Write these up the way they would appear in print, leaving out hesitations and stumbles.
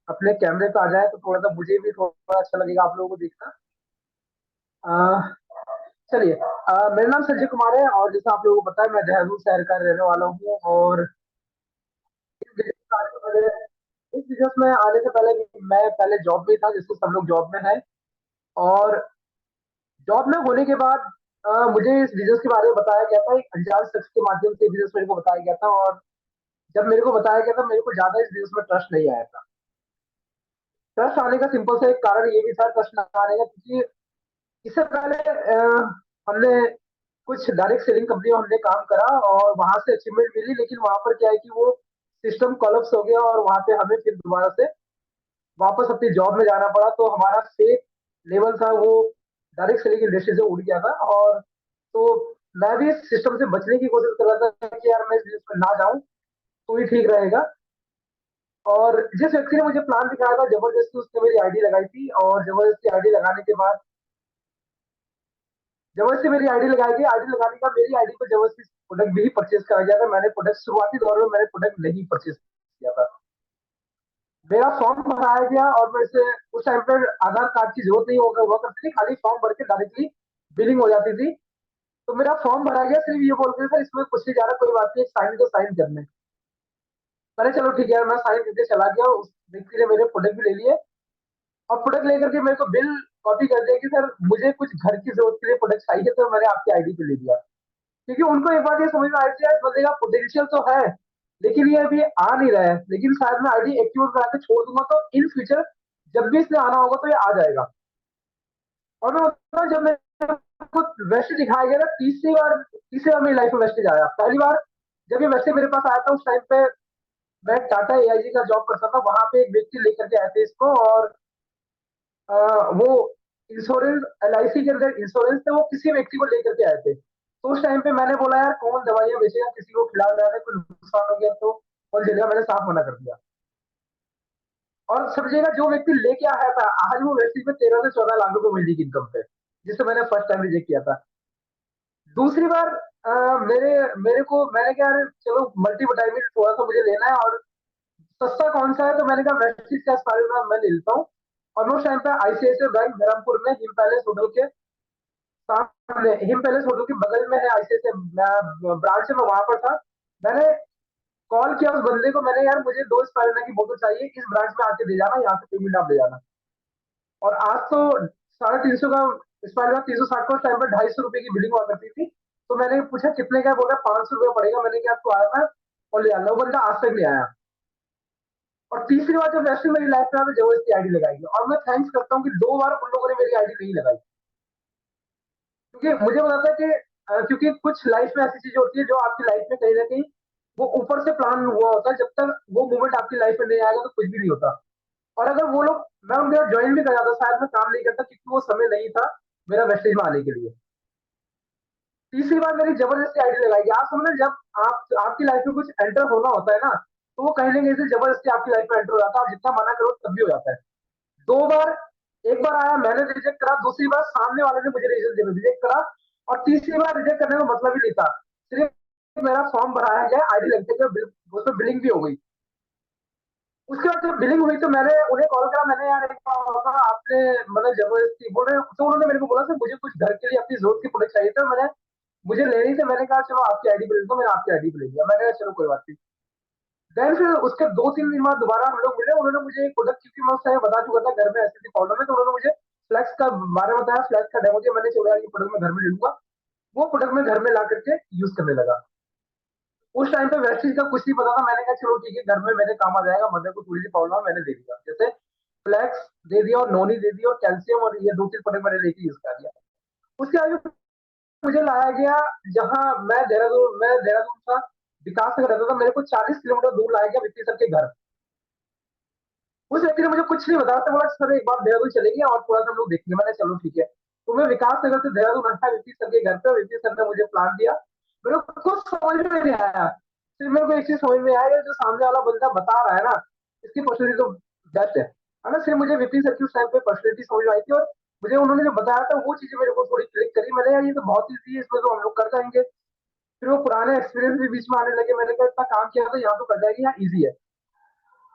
अपने कैमरे पे आ जाए तो थोड़ा सा मुझे भी थोड़ा अच्छा लगेगा आप लोगों को देखना। अ, चलिए, मेरा नाम संजय कुमार है और जैसा आप लोगों को पता है मैं देहरादून शहर का रहने वाला हूँ। और इस बिजनेस में आने से पहले मैं पहले जॉब में था, जिससे सब लोग जॉब में है। और जॉब में होने के बाद मुझे इस बिजनेस के बारे में बताया गया था, एक अनजान शख्स के माध्यम से बिजनेस मेरे को बताया गया था। और जब मेरे को बताया गया था, मेरे को ज्यादा इस बिजनेस में ट्रस्ट नहीं आया था। ट्रस्ट आने का सिंपल से एक कारण ये भी था, ट्रस्ट न आने का, क्योंकि इससे पहले हमने कुछ डायरेक्ट सेलिंग कंपनी में हमने काम करा और वहां से अचीवमेंट मिली, लेकिन वहां पर क्या है कि वो सिस्टम कोलैप्स हो गया और वहां पे हमें फिर दोबारा से वापस अपनी जॉब में जाना पड़ा। तो हमारा फेक लेवल था वो डायरेक्ट सेलिंग इंडस्ट्री से उड़ गया था। और तो मैं भी इस सिस्टम से बचने की कोशिश कर रहा था कि यार मैं इस बिजनेस में ना जाऊं तो ही ठीक रहेगा। और जिस व्यक्ति ने मुझे प्लान दिखाया था, जबरदस्ती उसने मेरी आईडी लगाई थी। और जबरदस्ती आईडी लगाने के बाद जबरदस्ती मेरी आईडी लगाई गई। आईडी लगाने का मेरी आईडी पर जबरदस्ती प्रोडक्ट भी परचेज करा गया था। मैंने प्रोडक्ट शुरुआती दौर में मैंने प्रोडक्ट नहीं परचेज किया था। मेरा फॉर्म भराया गया और मेरे से उस टाइम पर आधार कार्ड की जरूरत नहीं होगा हुआ करती थी, खाली फॉर्म भर के डायरेक्टली बिलिंग हो जाती थी। तो मेरा फॉर्म भरा गया सिर्फ ये बोल के सर इसमें कुछ नहीं जा रहा, कोई बात नहीं, साइन तो साइन करने। मैंने चलो ठीक है, मैं साइन करके चला गया। उस व्यक्ति ने मेरे प्रोडक्ट भी ले लिए और प्रोडक्ट लेकर के मेरे को बिल कॉपी कर दिया कि सर मुझे कुछ घर की जरूरत के लिए प्रोडक्ट चाहिए, तो मैंने आपकी आईडी पे ले लिया। क्योंकि उनको एक बात ये समझ में आई थी यार, इस बंदे का पोटेंशियल तो है लेकिन ये अभी आ नहीं रहा है। लेकिन शायद मैं आईडी एक्टिवेट करा के छोड़ दूंगा तो इन फ्यूचर जब भी इसने आना होगा तो ये आ जाएगा। और मैं बताऊं, जब मेरे को वेस्ट दिखाया गया था तीसरी बार मेरी लाइफ में वेस्टेज आया। पहली बार जब ये वैसे मेरे पास आया था उस टाइम पे मैं टाटा एआईजी का जॉब करता था। वहां पे एक व्यक्ति लेकर के आए थे इसको। और वो इंश्योरेंस एलआईसी के अंदर इंश्योरेंस थे, वो किसी व्यक्ति को लेकर के आए थे। तो उस टाइम पे मैंने बोला यार कौन दवाइयां बेचेगा, किसी को खिला रहा है, कोई नुकसान हो गया तो कौन झेलेगा, मैंने साफ मना कर दिया। और समझिएगा जो व्यक्ति लेके आया था आज वो व्यक्ति पे 13 से 14 लाख रुपए महीने की इनकम पे, जिससे मैंने फर्स्ट टाइम रिजेक्ट किया था। दूसरी बार मेरे मेरे को मैंने कहा यार चलो मल्टी विटामिन थोड़ा सा मुझे लेना है और सस्ता कौन सा है, तो मैंने कहा वेस्टिज का एक्सपायरी मैं ले लेता हूँ। और मैं उस टाइम पे आईसीआईसीआई बैंक धर्मपुर में हिम पैलेस होटल के सामने, हिम पैलेस होटल के बगल में है आईसीआईसीआई ब्रांच है, मैं वहां पर था। मैंने कॉल किया उस बंदे को, मैंने यार मुझे 2 स्पाइरना की बोतल चाहिए, इस ब्रांच में आके दे जाना, यहाँ से पेमेंट आप ले जाना। और आज तो 350 का स्पाइरना 360 का, उस टाइम पर 250 रुपए की बिलिंग हुआ करती थी। तो मैंने पूछा कितने का, बोल रहा 500 रुपया पड़ेगा। मैंने कहा आपको आया था और ले आना, वो बंदा आज तक ले आया। और तीसरी बार जब वैसे मेरी लाइफ में जबरदस्ती आईडी लगाई और मैं थैंक्स करता हूँ कि 2 बार उन लोगों ने मेरी आईडी नहीं लगाई। क्योंकि मुझे पता था कि क्योंकि कुछ लाइफ में ऐसी चीज होती है जो आपकी लाइफ में कहीं ना कहीं वो ऊपर से प्लान हुआ होता है, जब तक वो मोमेंट आपकी लाइफ में नहीं आएगा तो कुछ भी नहीं होता। और अगर वो लोग, मैं उनके साथ ज्वाइन भी कर जाता शायद मैं काम नहीं करता, क्योंकि वो समय नहीं था मेरा वेस्टेज में आने के लिए। तीसरी बार मेरी जबरदस्ती आईडी लगाई। आप समझ, जब आपकी लाइफ में कुछ एंटर होना होता है ना, तो वो कहीं ना कहीं से जबरदस्ती आपकी लाइफ में एंटर हो जाता है, आप जितना मना करो तब भी हो जाता है। 2 बार, एक बार आया मैंने रिजेक्ट करा, दूसरी बार सामने वाले ने मुझे रिजेक्ट करा, और तीसरी बार रिजेक्ट करने का मतलब ही नहीं था। सिर्फ मेरा फॉर्म भराया गया, आईडी लगते गए, उसमें बिलिंग भी हो गई। उसके बाद जब बिलिंग हुई तो मैंने उन्हें कॉल करा, मैंने यार एक बार होगा आपने मतलब जबरदस्ती बोल रहे हो, तो उन्होंने मेरे को बोला सर मुझे कुछ घर के लिए अपनी जरूरत की प्रोडक्ट चाहिए था, मैंने मुझे लेनी थी। मैंने कहा चलो आपकी आईडी पे ले लो, मैंने आपकी आईडी पे ले लिया। मैंने कहा चलो कोई बात नहीं। देन फिर उसके 2-3 दिन बाद दोबारा हम लोग मिले। उन्होंने मुझे एक प्रोडक्ट, क्योंकि मैं उस टाइम बता चुका था घर में ऐसी थी प्रॉब्लम है, तो उन्होंने मुझे फ्लैक्स का बारे में बताया, फ्लैक्स का डेमो दिया। मैंने चलो यार ये प्रोडक्ट मैं घर में ले लूंगा। वो प्रोडक्ट मैं घर में ला करके यूज करने लगा। उस टाइम पे वेस्टीज का कुछ नहीं पता था। मैंने कहा चलो ठीक है, घर में मेरे काम आ जाएगा, मदर को थोड़ी सी प्रॉब्लम है, मैंने दे दिया। जैसे फ्लैक्स दे दिया और नोनी दे दी और कैल्शियम, और ये 2-3 प्रोडक्ट मैंने लेके यूज कर दिया। उसके आगे मुझे लाया गया जहां मैं देहरादून था, विकास नगर रहता था, मेरे को 40 किलोमीटर दूर लाया गया विक्की सर के घर। उस व्यक्ति ने मुझे कुछ नहीं बताया था, बोला सर एक बार देहरादून चलेंगे और थोड़ा सा हम लोग देखेंगे। मैंने चलो ठीक है। तो मैं विकास नगर से देहरादून आया विक्की सर के घर पे। विक्की सर ने मुझे प्लान दिया, मेरे को कुछ समझ में नहीं आया। सिर्फ मेरे को एक चीज समझ में आया, जो सामने वाला बंदा बता रहा है ना, इसकी पर्सनैलिटी तो बेस्ट है ना। सिर्फ मुझे विक्की सर की उस टाइम पे पर्सनैलिटी समझ में आई थी, और मुझे उन्होंने जो बताया था वो चीजें मेरे को थोड़ी क्लिक करी। मैंने यार ये तो बहुत ईजी है, इसमें तो हम लोग कर जाएंगे। फिर वो पुराने एक्सपीरियंस भी बीच में आने लगे, मैंने कहा इतना काम किया तो यहाँ तो कर जाएगी, यहाँ ईजी है।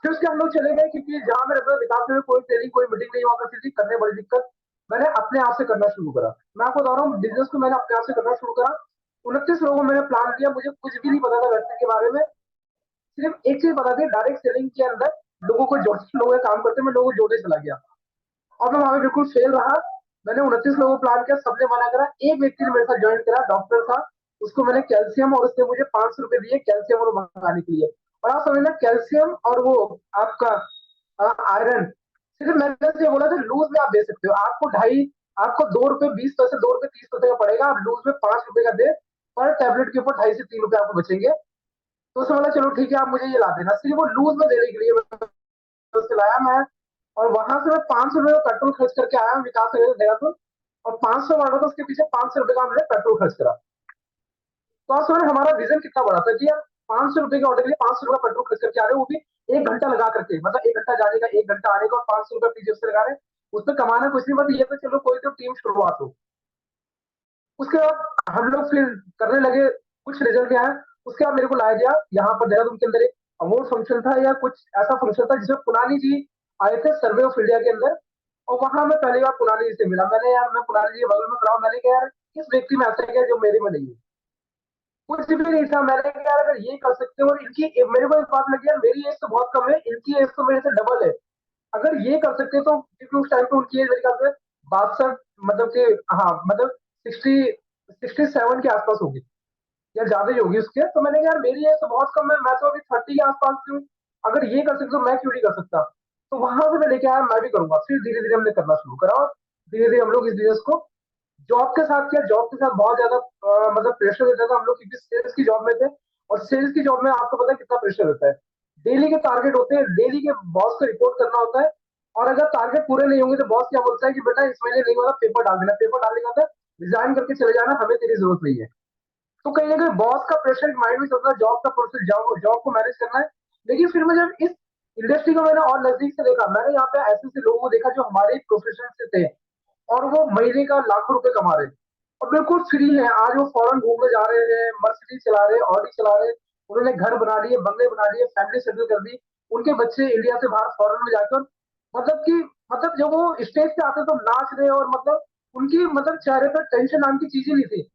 फिर उसके हम लोग चले गए, क्योंकि जहाँ मैं रहता था विकास में कोई ट्रेनिंग कोई मीटिंग नहीं हुआ करती थी, करने बड़ी दिक्कत। मैंने अपने आप से करना शुरू करा। मैं आपको बता रहा हूँ, बिजनेस को मैंने अपने आप से करना शुरू करा। 29 लोगों मैंने प्लान दिया, मुझे कुछ भी नहीं पता था व्यक्ति के बारे में। सिर्फ एक चीज पता थी, डायरेक्ट सेलिंग के अंदर लोगों को जोड़ते, लोगों काम करते, मैं लोगों को जोड़ने चला गया। और मैं वहां पे बिल्कुल फेल रहा। मैंने 29 लोगों को प्लान किया, सबने मना करा। एक व्यक्ति ने मेरे साथ ज्वाइन करा, डॉक्टर था। उसको मैंने कैल्शियम, और उसने मुझे 500 रुपए दिए कैल्शियम और मंगाने के लिए। और आप समझना, कैल्शियम और वो आपका आयरन, सिर्फ मैंने से बोला था लूज में आप दे सकते हो, आपको ढाई, आपको 2 रुपए 20 पैसे, 2 रुपए 30 पैसे का पड़ेगा, आप लूज में 5 रुपए का दे। पर टैबलेट के ऊपर 2.5 से 3 रुपए आपको बचेंगे। तो उसने बोला चलो ठीक है, आप मुझे ये ला देना। सिर्फ वो लूज में देने के लिए मैं उससे लाया मैं। और वहां से मैं 500 रुपए का पेट्रोल खर्च करके आया विकास नगर से देहरादून। और 500 वालों का उसके पीछे 500 रुपए का हमने पेट्रोल खर्च करा। तो आप समझ हमारा विजन कितना बड़ा था कि यार 500 रुपए के ऑर्डर के लिए 500 रुपए पेट्रोल खर्च करके आ रहे हैं, वो भी 1 घंटा लगा करके, मतलब 1 घंटा जाने का 1 घंटा आने का, और 500 रुपए अपनी जेब से लगा रहे हैं। उसमें कमाना कुछ नहीं, बस ये तो चलो कोई तो टीम शुरुआत हो। उसके बाद हम लोग फिर करने लगे, कुछ रिजल्ट आया। उसके बाद मेरे को लाया गया यहाँ पर देहरादून के अंदर, एक अवार्ड फंक्शन था या कुछ ऐसा फंक्शन था जिसमें कुणाली जी आए थे सर्वे ऑफ इंडिया के अंदर। और वहां मैं पहली बार कुणाली जी से मिला। मैंने यार, मैं कुणाली जी के बगल में खड़ा हूं, मैंने कहा यार किस व्यक्ति में ऐसा है जो मेरे में नहीं है। कुछ भी नहीं था। मैंने कहा यार अगर ये कर सकते हो, और इनकी मेरे को एक बात लगी यार, मेरी एज तो बहुत कम है, इनकी एज तो मेरे से डबल है। अगर ये कर सकते तो, क्योंकि उस टाइम पे उनकी एज मेरे ख्याल से 62, मतलब कि, हाँ मतलब 67 के आसपास होगी, या ज्यादा ही होगी उसके। तो मैंने कहा यार मेरी एज तो बहुत कम है, मैं तो अभी 30 के आसपास की हूँ। अगर ये कर सकते तो मैं क्यों नहीं कर सकता। तो वहां से मैं लेके आया, मैं भी करूंगा। फिर धीरे धीरे हमने करना शुरू करा, और धीरे धीरे हम लोग इस बिजनेस को जॉब के साथ किया। जॉब के साथ बहुत ज्यादा मतलब प्रेशर देता था हम लोग, क्योंकि सेल्स की जॉब में थे। और सेल्स की जॉब में आपको पता है कितना प्रेशर होता है। डेली के टारगेट होते हैं, डेली के बॉस को रिपोर्ट करना होता है। और अगर टारगेट पूरे नहीं होंगे तो बॉस क्या बोलता है कि बेटा इस महीने नहीं होगा, पेपर डाल देना। पेपर डालने का होता है रिजाइन करके चले जाना, हमें तेरी जरूरत नहीं है। तो कहीं ना कहीं बॉस का प्रेशर माइंड में चलता है, जॉब का प्रोसेस, जॉब जॉब को मैनेज करना है। लेकिन फिर मैं जब इस इंडस्ट्री को मैंने और नजदीक से देखा, मैंने यहाँ पे ऐसे ऐसे लोगों को देखा जो हमारे प्रोफेशन से थे, और वो महीने का लाखों रुपए कमा रहे हैं, और बिल्कुल फ्री है। आज वो फॉरेन घूमने जा रहे हैं, मर्सिडीज चला रहे हैं, ऑडी चला रहे हैं। उन्होंने घर बना लिए, बंगले बना लिए, फैमिली सेटल कर दी। उनके बच्चे इंडिया से बाहर फॉरेन में जाकर, मतलब कि, मतलब जब वो स्टेज पे आते तो नाच रहे, और मतलब उनकी मतलब चेहरे पर टेंशन नाम की चीज ही नहीं थी।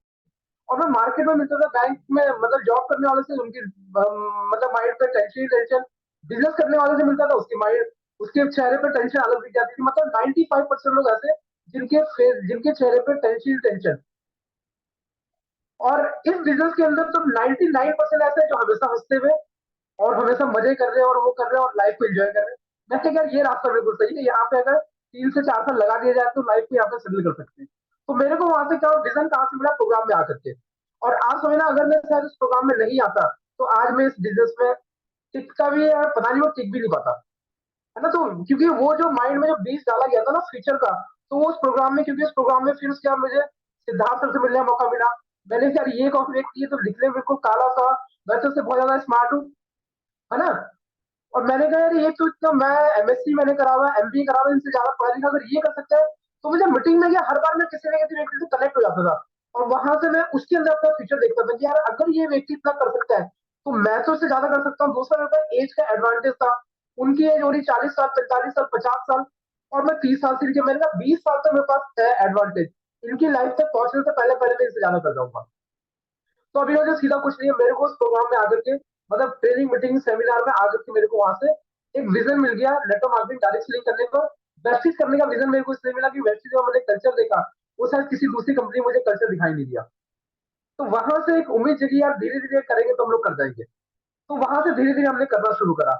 और मैं मार्केट में मिलता था, बैंक में मतलब जॉब करने वाले से उनकी मतलब माइंड पे टेंशन ही टेंशन। बिजनेस करने वाले से मिलता था, उसकी माइंड, उसके चेहरे पे टेंशन अलग दिख जाती थी। मतलब 95% लोग ऐसे जिनके फेस, जिनके चेहरे पे टेंशन ही टेंशन। और इस बिजनेस के अंदर तो 99% ऐसे हैं जो हमेशा हंसते हुए, और हमेशा मजे कर रहे हैं, और वो कर रहे हैं, और लाइफ को एंजॉय कर रहे हैं। मैं कहा यार ये रास्ता बिल्कुल सही है, यहाँ पे अगर 3 से 4 साल लगा दिया जाए तो लाइफ को यहाँ पे सेटल कर सकते हैं। तो मेरे को वहां से क्या विजन कहाँ से मिला, प्रोग्राम में आकर के। और आप समझना, अगर मैं शायद इस प्रोग्राम में नहीं आता तो आज मैं इस बिजनेस में टिक का भी है, पता नहीं वो टिक भी नहीं पाता, है ना। तो क्योंकि वो जो माइंड में जो बीज डाला गया था ना फ्यूचर का, तो वो उस प्रोग्राम में, क्योंकि उस प्रोग्राम में फिर उसके बाद मुझे सिद्धार्थ सर से मिलने का मौका मिला। मैंने कहा यार ये कॉफी व्यक्ति है तो दिखने में बिल्कुल काला सा, वैसे उससे बहुत ज्यादा स्मार्ट हूँ, है ना। और मैंने कहा यार ये तो इतना, मैं एमएससी मैंने करा हुआ है, एमबीए करा हुआ है, इनसे ज्यादा पढ़ा लिखा, अगर ये कर सकता है। तो मुझे मीटिंग में गया, हर बार मैं किसी न किसी व्यक्ति से कनेक्ट हो जाता था। और वहां से मैं उसके अंदर अपना फ्यूचर देखता था कि यार अगर ये व्यक्ति इतना कर सकता है तो मैं तो इससे ज्यादा कर सकता हूँ। दूसरा मेरे पास एज का एडवांटेज था। उनकी एज हो रही 40 साल, 45 साल, 50 साल, और मैं 30 साल से नीचे। मैंने कहा 20 साल तो मेरे पास है एडवांटेज, इनकी लाइफ तक पहुंचने से पहले पहले मैं इससे ज्यादा कर जाऊंगा। तो अभी मुझे सीधा कुछ नहीं है, मेरे को उस प्रोग्राम में आकर के, मतलब ट्रेनिंग मीटिंग सेमिनार में आकर के, मेरे को वहां से एक विजन मिल गया नेटवर्क मार्केटिंग डायरेक्ट सेलिंग करने का। वेस्टिज करने का विजन मेरे को इसलिए मिला कि वेस्टिज का मैंने कल्चर देखा, वो शायद किसी दूसरी कंपनी ने मुझे कल्चर दिखाई नहीं दिया। तो वहां से एक उम्मीद जगी यार, धीरे धीरे करेंगे तो हम लोग कर जाएंगे। तो वहां से धीरे धीरे हमने करना शुरू करा।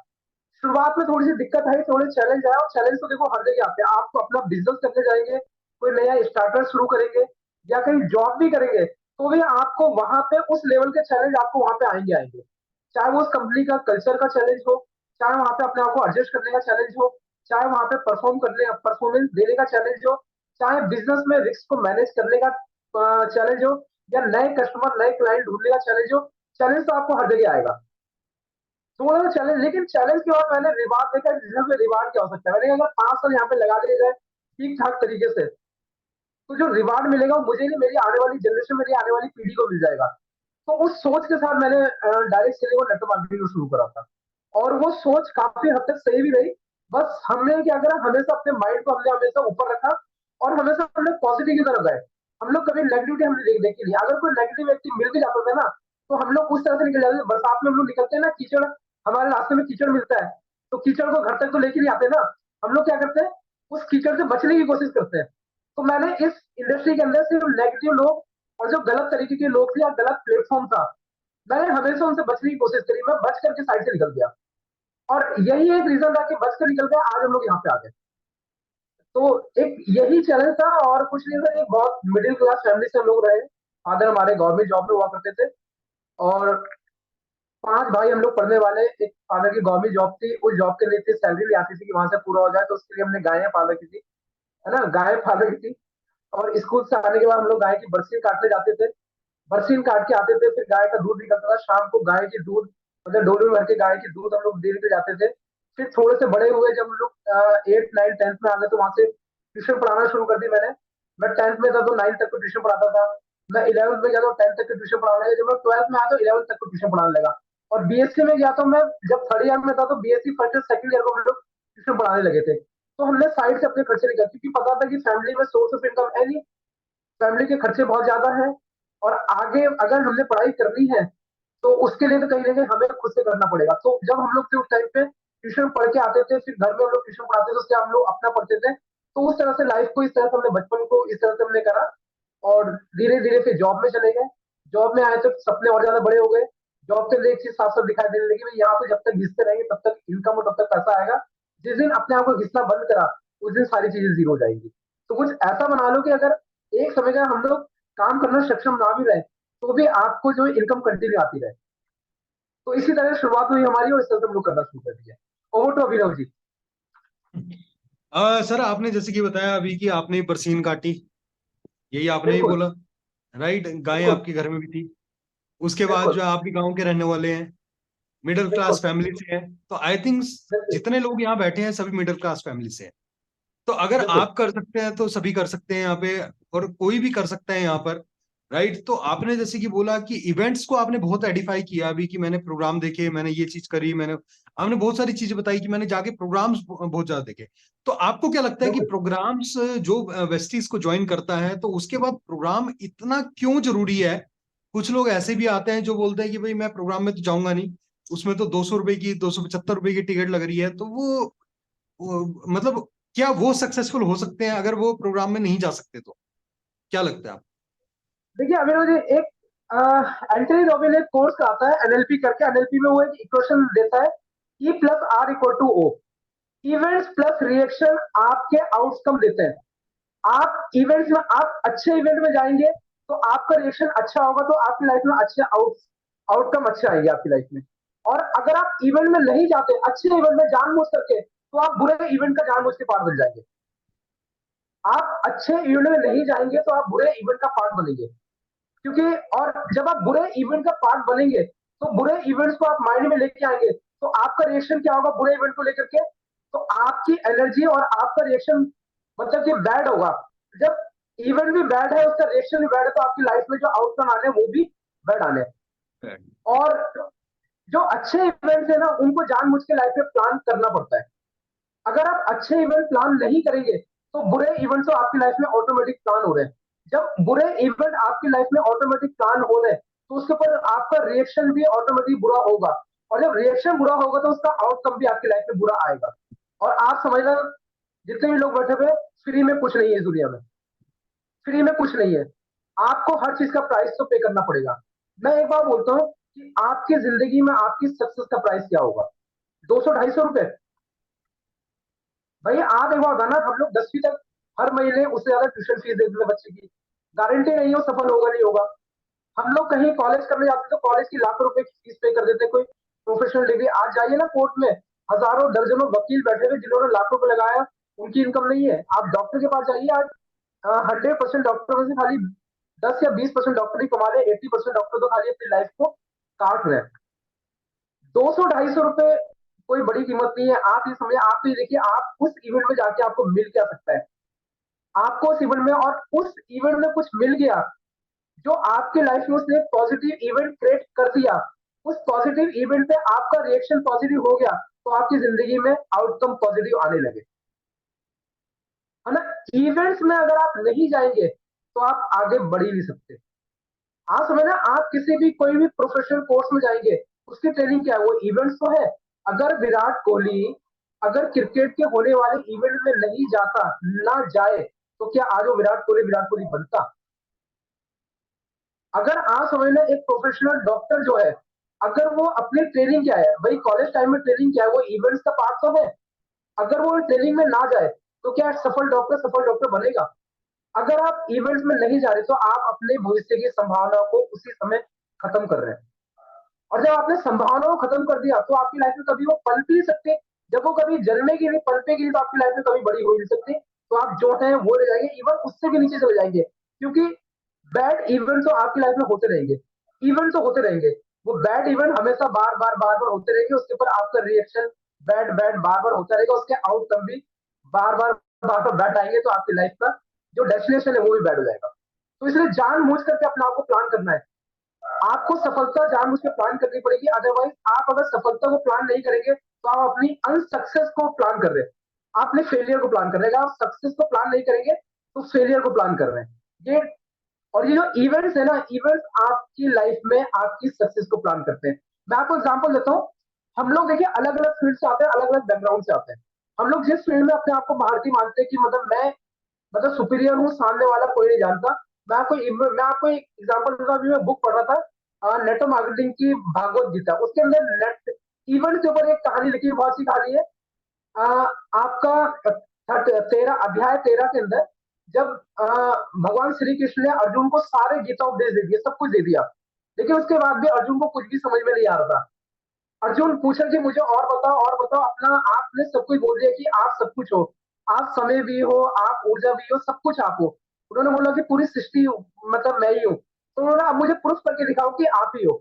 शुरुआत में थोड़ी सी दिक्कत आई, थोड़े चैलेंज आया, और चैलेंज तो देखो हर जगह आते हैं। आपको अपना बिजनेस करने जाएंगे, कोई नया स्टार्टअप शुरू करेंगे, या कहीं जॉब भी करेंगे, तो भी आपको वहां पे उस लेवल के चैलेंज आपको वहां पे आएंगे आएंगे। चाहे वो उस कंपनी का कल्चर का चैलेंज हो, चाहे वहां पे अपने आप को एडजस्ट करने का चैलेंज हो, चाहे वहां पे परफॉर्मेंस देने का चैलेंज हो, चाहे बिजनेस में रिस्क को मैनेज करने का चैलेंज हो, या नए कस्टमर नए क्लाइंट ढूंढने का चैलेंज हो। चैलेंज तो आपको हर जगह आएगा। तो वो चैलेंज, लेकिन चैलेंज के बाद मैंने रिवार्ड देखा, बिजनेस में रिवार्ड क्या हो सकता है। मैंने कहा अगर 5 साल यहाँ पे लगा दिए जाए ठीक ठाक तरीके से, तो जो रिवार्ड मिलेगा वो मुझे नहीं, मेरी आने वाली जनरेशन, मेरी आने वाली पीढ़ी को मिल जाएगा। तो उस सोच के साथ मैंने डायरेक्ट सेलिंग और नेटवर्क मार्केटिंग शुरू करा था। और वो सोच काफी हद तक सही भी रही। बस हमने क्या करा, हमेशा अपने माइंड को हमने हमेशा ऊपर रखा और हमेशा हमने पॉजिटिव की तरफ गए। हम लोग कभी नेगेटिविटी हमने देखी नहीं। अगर कोई नेगेटिव व्यक्ति मिल भी जाता था ना, तो हम लोग उस तरह से निकल जाते थे। बरसात में हम लोग निकलते हैं ना, कीचड़ हमारे रास्ते में कीचड़ मिलता है, तो कीचड़ को घर तक तो लेके नहीं आते ना। हम लोग क्या करते हैं, उस कीचड़ से बचने की कोशिश करते हैं। तो मैंने इस इंडस्ट्री के अंदर सिर्फ नेगेटिव लोग और जो गलत तरीके के लोग थे या गलत प्लेटफॉर्म था, मैंने हमेशा उनसे बचने की कोशिश करी। मैं बच करके साइड से निकल गया, और यही एक रीजन था कि बच कर निकल गया, आज हम लोग यहाँ पे आ गए। तो एक यही चैलेंज था और कुछ नहीं था। एक बहुत मिडिल क्लास फैमिली से हम लोग रहे। फादर हमारे गवर्नमेंट जॉब में हुआ करते थे, और 5 भाई हम लोग पढ़ने वाले। एक फादर की गवर्नमेंट जॉब थी, उस जॉब के लिए इतनी सैलरी भी आती थी कि वहां से पूरा हो जाए, तो उसके लिए हमने गायें पाल रखी थी, है ना, गाय पाल रखी थी। और स्कूल से आने के बाद हम लोग गाय की बरसीन काटने जाते थे। बरसीन काट के आते थे, फिर गाय का दूध निकलता था, शाम को गाय की दूध मतलब डोलू में भर के गाय की दूध हम लोग देने के जाते थे। फिर थोड़े से बड़े हुए, जब हम लोग 8 9 10th में आ गए, तो वहां से ट्यूशन पढ़ाना शुरू कर दी मैंने। मैं 10th में था तो 9th तक को ट्यूशन पढ़ाता था। मैं 11th में गया तो 10th तक के ट्यूशन पढ़ाने लगा। जब मैं 12th में आया तो 11th तक को ट्यूशन पढ़ाने लगा। और बीएससी में गया तो मैं जब 3rd ईयर में था, तो बीएससी फर्स्ट और सेकंड ईयर को हम लोग ट्यूशन पढ़ाने लगे थे। तो हमने साइड से अपने खर्चे निकाले, क्योंकि पता था कि फैमिली में सोर्स ऑफ इनकम है नहीं, फैमिली के खर्चे बहुत ज्यादा हैं। और आगे अगर हमने पढ़ाई करनी है, तो उसके लिए तो कहीं ना कहीं हमें खुद से करना पड़ेगा। तो जब हम लोग थे उस टाइम पे ट्यूशन पढ़ के आते थे, फिर घर में हम लोग ट्यूशन पढ़ाते थे, उससे हम लोग अपना पढ़ते थे। तो उस तरह से लाइफ को, इस तरह से हमने बचपन को इस तरह से हमने करा। और धीरे धीरे फिर जॉब में चले गए। जॉब में आए तो सपने और ज्यादा बड़े हो गए। जॉब के लिए एक चीज साफ साफ दिखाई देने लगी, भाई यहाँ पे जब तक घिसते रहेंगे तब तक इनकम और तब तक पैसा आएगा। जिस दिन अपने आप को घिसना बंद करा, उस दिन सारी चीजें जीरो हो जाएंगी। तो कुछ ऐसा बना लो कि अगर एक समय का हम लोग काम करना सक्षम ना भी रहे, तो भी आपको जो इनकम कंटिन्यू आती रहे। तो इसी तरह शुरुआत हुई हमारी, और इस तरह से हम लोग करना शुरू कर दिया। Over to Abhinav ji. Sir आपने जैसे कि बताया अभी कि आपने बरसीन काटी, यही आपने ही बिल्कुल बोला, राइट? गाय बिल्कुल आपके घर में भी थी। उसके बाद बिल्कुल जो आपके गांव के रहने वाले हैं, मिडिल क्लास बिल्कुल फैमिली से हैं, तो आई थिंक बिल्कुल जितने लोग यहाँ बैठे हैं सभी मिडिल क्लास फैमिली से हैं। तो अगर बिल्कुल आप कर सकते हैं तो सभी कर सकते हैं यहाँ पे, और कोई भी कर सकता है यहाँ पर, राइट? तो आपने जैसे कि बोला कि इवेंट्स को आपने बहुत एडिफाई किया अभी, कि मैंने प्रोग्राम देखे, मैंने ये चीज करी, मैंने आपने बहुत सारी चीजें बताई कि मैंने जाके प्रोग्राम्स बहुत ज्यादा देखे। तो आपको क्या लगता है कि बिल्कुल। प्रोग्राम्स जो वेस्टीज को ज्वाइन करता है तो उसके बाद प्रोग्राम इतना क्यों जरूरी है? कुछ लोग ऐसे भी आते हैं जो बोलते हैं कि भाई मैं प्रोग्राम में तो जाऊंगा नहीं, उसमें तो 200 रुपए की 275 रुपए की टिकट लग रही है, तो मतलब क्या वो सक्सेसफुल हो सकते हैं अगर वो प्रोग्राम में नहीं जा सकते? तो क्या लगता है आप? देखिए अभिनव जी, एक एंटनी रॉबिन एक कोर्स आता है एनएलपी करके। एनएलपी में वो एक इक्वेशन देता है, E+R=O। इवेंट्स प्लस रिएक्शन आपके आउटकम देते हैं। आप इवेंट्स में, आप अच्छे इवेंट में जाएंगे तो आपका रिएक्शन अच्छा होगा, तो आपकी लाइफ में अच्छे आउटकम अच्छे आएंगे आपकी लाइफ में। और अगर आप इवेंट में नहीं जाते, अच्छे इवेंट में जानबूझ करके, तो आप बुरे इवेंट का जानबूझ के पार्ट बन जाएंगे। आप अच्छे इवेंट में नहीं जाएंगे तो आप बुरे इवेंट का पार्ट बनेंगे। क्योंकि और जब आप बुरे इवेंट का पार्ट बनेंगे, तो बुरे इवेंट्स को आप माइंड में लेके आएंगे, तो आपका रिएक्शन क्या होगा बुरे इवेंट को लेकर के? तो आपकी एनर्जी और आपका रिएक्शन मतलब कि बैड होगा। जब इवेंट भी बैड है, उसका रिएक्शन भी बैड है, तो आपकी लाइफ में जो आउटकम आने हैं वो भी बैड आने हैं। और जो अच्छे इवेंट्स है ना, उनको जानबूझ के लाइफ में प्लान करना पड़ता है। अगर आप अच्छे इवेंट प्लान नहीं करेंगे, तो बुरे इवेंट्स तो आपकी लाइफ में ऑटोमेटिक प्लान हो रहे हैं। जब बुरे इवेंट आपकी लाइफ में ऑटोमेटिक प्लान हो रहे हैं, तो उसके ऊपर आपका रिएक्शन भी ऑटोमेटिक बुरा होगा। और जब रिएक्शन बुरा होगा, तो उसका आउटकम भी आपकी लाइफ में बुरा आएगा। और आप समझना, जितने भी लोग बैठे हुए, फ्री में कुछ नहीं है इस दुनिया में। फ्री में कुछ नहीं है। आपको हर चीज का प्राइस तो पे करना पड़ेगा। मैं एक बार बोलता हूँ कि आपकी जिंदगी में आपकी सक्सेस का प्राइस क्या होगा? 200 250 रुपए? भाई आप एक बार बताना, हम लोग 10वीं तक हर महीने उससे ज्यादा ट्यूशन फीस देते थे बच्चे की। गारंटी नहीं हो सफल होगा नहीं होगा। हम लोग कहीं कॉलेज करने जाते तो कॉलेज की लाखों रुपए की फीस पे कर देते। कोई प्रोफेशनल डिग्री, आज जाइए ना कोर्ट में, हजारों दर्जनों वकील बैठे हुए जिन्होंने लाखों रुपए लगाया, उनकी इनकम नहीं है। आप डॉक्टर के पास जाइए आज, 100% डॉक्टर में से खाली 10 या 20% डॉक्टर ही कमा रहे, 80% डॉक्टर तो खाली अपनी लाइफ को काट रहे हैं। 200 250 रुपए कोई बड़ी कीमत नहीं है। आप ये समझे, आप ये देखिए, आप उस इवेंट में जाके आपको मिल क्या सकता है। आपको उस इवेंट में, और उस इवेंट में कुछ मिल गया जो आपके लाइफ में उसने पॉजिटिव इवेंट क्रिएट कर दिया, उस पॉजिटिव इवेंट पे आपका रिएक्शन पॉजिटिव हो गया तो आपकी जिंदगी में आउटकम पॉजिटिव आने लगे, है ना। इवेंट्स में अगर आप नहीं जाएंगे तो आप आगे बढ़ ही नहीं सकते। आप समझ ना, आप किसी भी कोई भी प्रोफेशनल कोर्स में जाएंगे, उसकी ट्रेनिंग क्या है, वो इवेंट्स तो है। अगर विराट कोहली अगर क्रिकेट के होने वाले इवेंट में नहीं जाता, ना जाए, तो क्या आज वो विराट कोहली बनता? अगर आप समझ लें, एक प्रोफेशनल डॉक्टर जो है, अगर वो अपनी ट्रेनिंग क्या है भाई, कॉलेज टाइम में ट्रेनिंग क्या है, वो इवेंट्स का पार्ट तो है। अगर वो ट्रेनिंग में ना जाए तो क्या सफल डॉक्टर बनेगा? अगर आप इवेंट्स में नहीं जा रहे तो आप अपने भविष्य की संभावनाओं को उसी समय खत्म कर रहे हैं। और जब आपने संभावनाओं को खत्म कर दिया तो आपकी लाइफ में कभी वो पल भी नहीं सकते। जब वो कभी जन्मेगी नहीं, पलटेगी नहीं, तो आपकी लाइफ में कभी बड़ी हो नहीं सकती। तो आप जो है वो ले जाएंगे, इवन उससे भी नीचे चले जाएंगे, क्योंकि बैड इवेंट तो आपकी लाइफ में होते रहेंगे। इवेंट तो होते रहेंगे, वो बैड इवेंट हमेशा बार बार होते रहेंगे, उसके ऊपर आपका रिएक्शन बैड बैड बार बार होता रहेगा, उसके आउटकम भी बार बार बैड आएंगे, तो आपकी लाइफ का जो डेस्टिनेशन है वो भी बैड हो जाएगा। तो इसलिए जान बूझ करके अपने आप को प्लान करना है। आपको सफलता जानबूझ के प्लान करनी पड़ेगी, अदरवाइज आप अगर सफलता को प्लान नहीं करेंगे तो आप अपनी अनसक्सेस को प्लान कर रहे हैं, आप अपने फेलियर को प्लान कर रहे हैं। आप सक्सेस को प्लान नहीं करेंगे तो फेलियर को प्लान कर रहे हैं ये। और ये जो इवेंट्स है ना, इवेंट्स आपकी लाइफ में आपकी सक्सेस को प्लान करते हैं। मैं आपको एग्जांपल देता हूँ। हम लोग देखिए अलग अलग फील्ड से आते हैं, अलग अलग बैकग्राउंड से आते हैं। हम लोग जिस फील्ड में अपने आप को भारतीय मानते हैं कि मतलब मैं मतलब सुपीरियर हूँ, सामने वाला कोई नहीं जानता। मैं आपको एक एग्जांपल दूंगा। अभी मैं बुक पढ़ रहा था, नेटो मार्केटिंग की भागवत गीता, उसके अंदर नेट इवेंट के ऊपर एक कहानी लिखी है, बहुत सी कहानी है। आपका 13 के अंदर जब भगवान श्री कृष्ण ने अर्जुन को सारे गीता उपदेश दे दिए, सब कुछ दे दिया, लेकिन उसके बाद भी अर्जुन को कुछ भी समझ में नहीं आ रहा था। अर्जुन पूछा कि मुझे और बताओ, अपना आपने सब कुछ बोल दिया कि आप सब कुछ हो, आप समय भी हो, आप ऊर्जा भी हो, सब कुछ आप हो। उन्होंने बोला कि पूरी सृष्टि मतलब मैं ही हूँ। तो उन्होंने अब मुझे प्रूफ करके दिखाओ कि आप ही हो।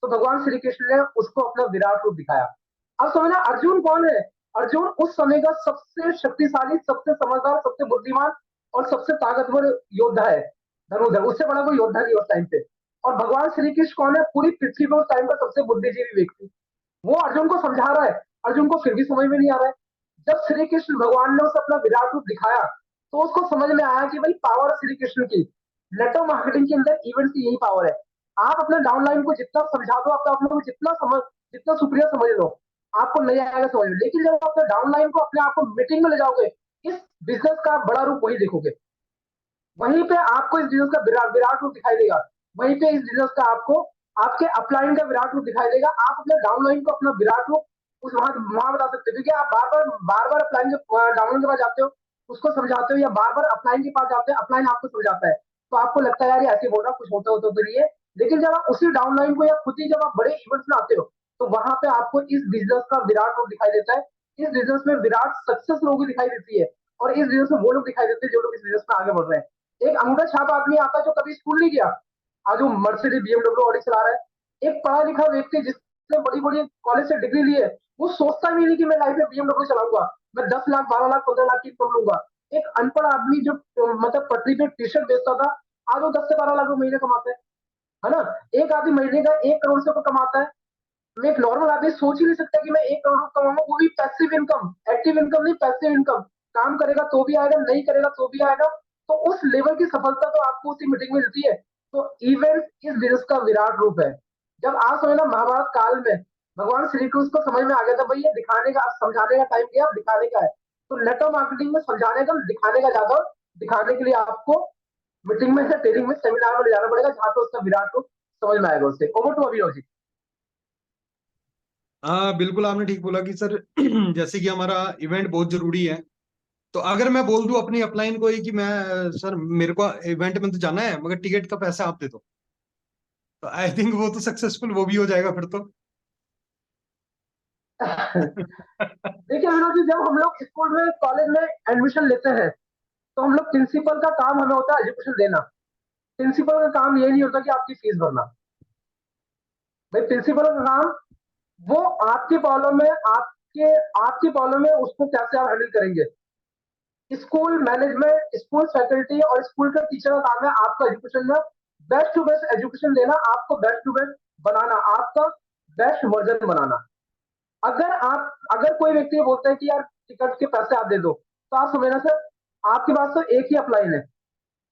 तो भगवान श्री कृष्ण ने उसको अपना विराट रूप दिखाया। अब समझना अर्जुन कौन है। अर्जुन उस समय का सबसे शक्तिशाली, सबसे समझदार, सबसे बुद्धिमान और सबसे ताकतवर योद्धा है, धनुर्धर। उससे बड़ा कोई योद्धा नहीं उस टाइम पे। और भगवान श्री कृष्ण कौन है, पूरी पृथ्वी पर उस टाइम का सबसे बुद्धिजीवी व्यक्ति। वो अर्जुन को समझा रहा है, अर्जुन को फिर भी समझ में नहीं आ रहा है। जब श्री कृष्ण भगवान ने उसे अपना विराट रूप दिखाया तो उसको समझ में आया कि भाई पावर श्री कृष्ण की नेटवर्क मार्केटिंग के अंदर इवेंट्स की यही पावर है। आप अपने डाउनलाइन को जितना समझा दो, आप अपने को जितना सुप्रियर समझ लो, आपको नहीं आएगा समझ में। लेकिन जब आप अपने डाउनलाइन को अपने आप को मीटिंग में ले जाओगे, इस बिजनेस का बड़ा रूप वही देखोगे। वहीं पे आपको इस बिजनेस का विराट विराट रूप दिखाई देगा। वहीं पे इस बिजनेस का आपको आपके अपलाइन का विराट रूप दिखाई देगा। आप अपने डाउनलाइन को अपना विराट रूप उस वहां बता सकते हो, क्योंकि आप बार बार अपलाइन के डाउनलाइन के पास जाते हो, उसको समझाते हो, या बार बार अपलाइन के पास जाते हो, अपलाइन आपको समझाता है, तो आपको लगता है यार ये ऐसे बोल रहा, कुछ होता होता तो नहीं है। लेकिन जब आप उसी डाउनलाइन को या खुद ही जब आप बड़े इवेंट्स में आते हो, तो वहां पे आपको इस बिजनेस का विराट रूप दिखाई देता है। इस बिजनेस में विराट सक्सेस लोगों की दिखाई देती है, और इस बिजनेस में वो लोग दिखाई देते हैं जो लोग इस बिजनेस में आगे बढ़ रहे हैं। एक अंगूठा छाप आदमी आता है जो कभी स्कूल नहीं गया, आज वो मर्सिडीज बीएमडब्ल्यू ऑडी चला रहा है। एक पढ़ा लिखा व्यक्ति जिसने बड़ी बड़ी कॉलेज से डिग्री ली है, वो सोचता भी नहीं कि मैं लाइफ में बीएमडब्ल्यू चलाऊंगा, मैं 10 लाख 12 लाख 15 लाख की इनकम लूंगा। एक अनपढ़ आदमी जो मतलब पटरी पे टी शर्ट बेचता था, आज वो 10 से 12 लाख रुपए महीने कमाते हैं, है ना। एक आदमी महीने का 1 करोड़ से ऊपर कमाता है। मैं एक नॉर्मल आदमी सोच ही नहीं सकता कि मैं 1 करोड़ कमाऊंगा, वो भी पैसिव इनकम, एक्टिव इनकम नहीं, पैसिव इनकम। काम करेगा तो भी आएगा, नहीं करेगा तो भी आएगा। तो उस लेवल की सफलता तो आपको उसी मीटिंग में मिलती है। तो इवेंट इस बिजनेस का विराट रूप है। जब आप समझना महाभारत काल में भगवान श्री कृष्ण को समझ में आ गया था भाई ये दिखाने का, समझाने का टाइम गया, अब दिखाने का है। तो नेटवर्क मार्केटिंग में समझाने का, दिखाने का ज्यादा। दिखाने के लिए आपको मीटिंग में से, ट्रेनिंग में, सेमिनार में ले जाना पड़ेगा, जहाँ पे उसका विराट रूप समझ में आएगा उससे। ओवर टू अभिनव जी। हाँ बिल्कुल, आपने ठीक बोला कि सर जैसे कि हमारा इवेंट बहुत जरूरी है। तो अगर मैं बोल दूं अपनी अपलाइन को ही कि मैं सर मेरे को इवेंट में तो जाना है मगर टिकट का पैसा आप दे दो, तो आई थिंक वो तो सक्सेसफुल वो भी हो जाएगा फिर तो। देखिए विनोद जी, जब हम लोग स्कूल में कॉलेज में एडमिशन लेते हैं, तो हम लोग प्रिंसिपल का काम हमें होता है एजुकेशन देना। प्रिंसिपल का काम ये नहीं होता कि आपकी फीस भरना। भाई प्रिंसिपल का काम, वो आपकी प्रॉब्लम में आपकी प्रॉब्लम में उसको कैसे आप हैंडल करेंगे। स्कूल मैनेजमेंट, स्कूल फैकल्टी और स्कूल का टीचर का काम है आपको एजुकेशन में बेस्ट टू बेस्ट एजुकेशन देना, आपको बेस्ट टू बेस्ट बनाना, आपका बेस्ट वर्जन बनाना। अगर कोई व्यक्ति बोलता है कि यार टिकट के पैसे आप दे दो, तो आप समझना सर, आपके पास तो एक ही अपलाइन है,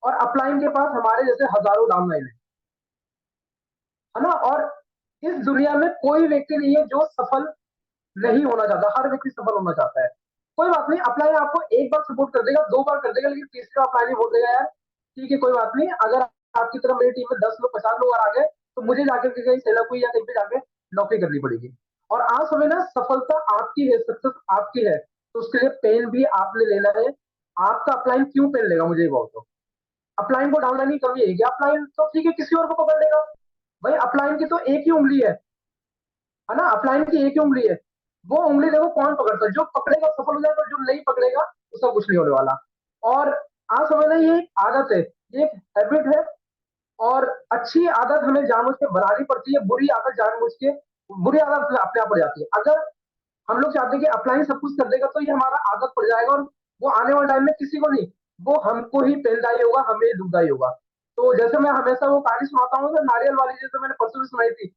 और अपलाइन के पास हमारे जैसे हजारों डाउनलाइन है ना। और इस दुनिया में कोई व्यक्ति नहीं है जो सफल नहीं होना चाहता, हर व्यक्ति सफल होना चाहता है। कोई बात नहीं, अपलाइन आपको एक बार सपोर्ट कर देगा, दो बार कर देगा, लेकिन तीसरी बार अपलाइन ही बोल देगा यार ठीक है कोई बात नहीं, अगर आपकी तरह मेरी टीम में 10 लोग 50 लोग और आ गए, तो मुझे जाकर के कहीं सेला कोई या कहीं पे जाके नौकरी करनी पड़ेगी। और आज समय ना, सफलता आपकी है, सक्सेस आपकी है, तो उसके लिए पेन भी आपने लेना है। आपका अपलाइन क्यों पेन लेगा, मुझे ये बोल दो। अपलाइन को डाउनलाइन की कमी है, अपलाइन तो ठीक है किसी और को पकड़ लेगा। भाई अपलाइन की तो एक ही उंगली है ना, अपलाइन की एक ही उंगली है। वो उंगली देखो कौन पकड़ता है, जो पकड़ेगा सफल हो जाएगा, जो नहीं पकड़ेगा उसका कुछ नहीं होने वाला। और आज समझना, ये एक आदत है, ये एक हैबिट है। और अच्छी आदत हमें जानबूझ के बनानी पड़ती है, बुरी आदत जानबूझ के, बुरी आदत अपने आप पड़ जाती है। अगर हम लोग चाहते हैं कि अपलाइन सब कुछ कर देगा, तो ये हमारा आदत पड़ जाएगा, और वो आने वाले टाइम में किसी को नहीं, वो हमको ही पेनदायी होगा, हमें दुखदायी होगा। तो जैसे मैं हमेशा वो कहानी सुनाता हूँ, नारियल वाली, जैसे मैंने परसों भी सुनाई थी।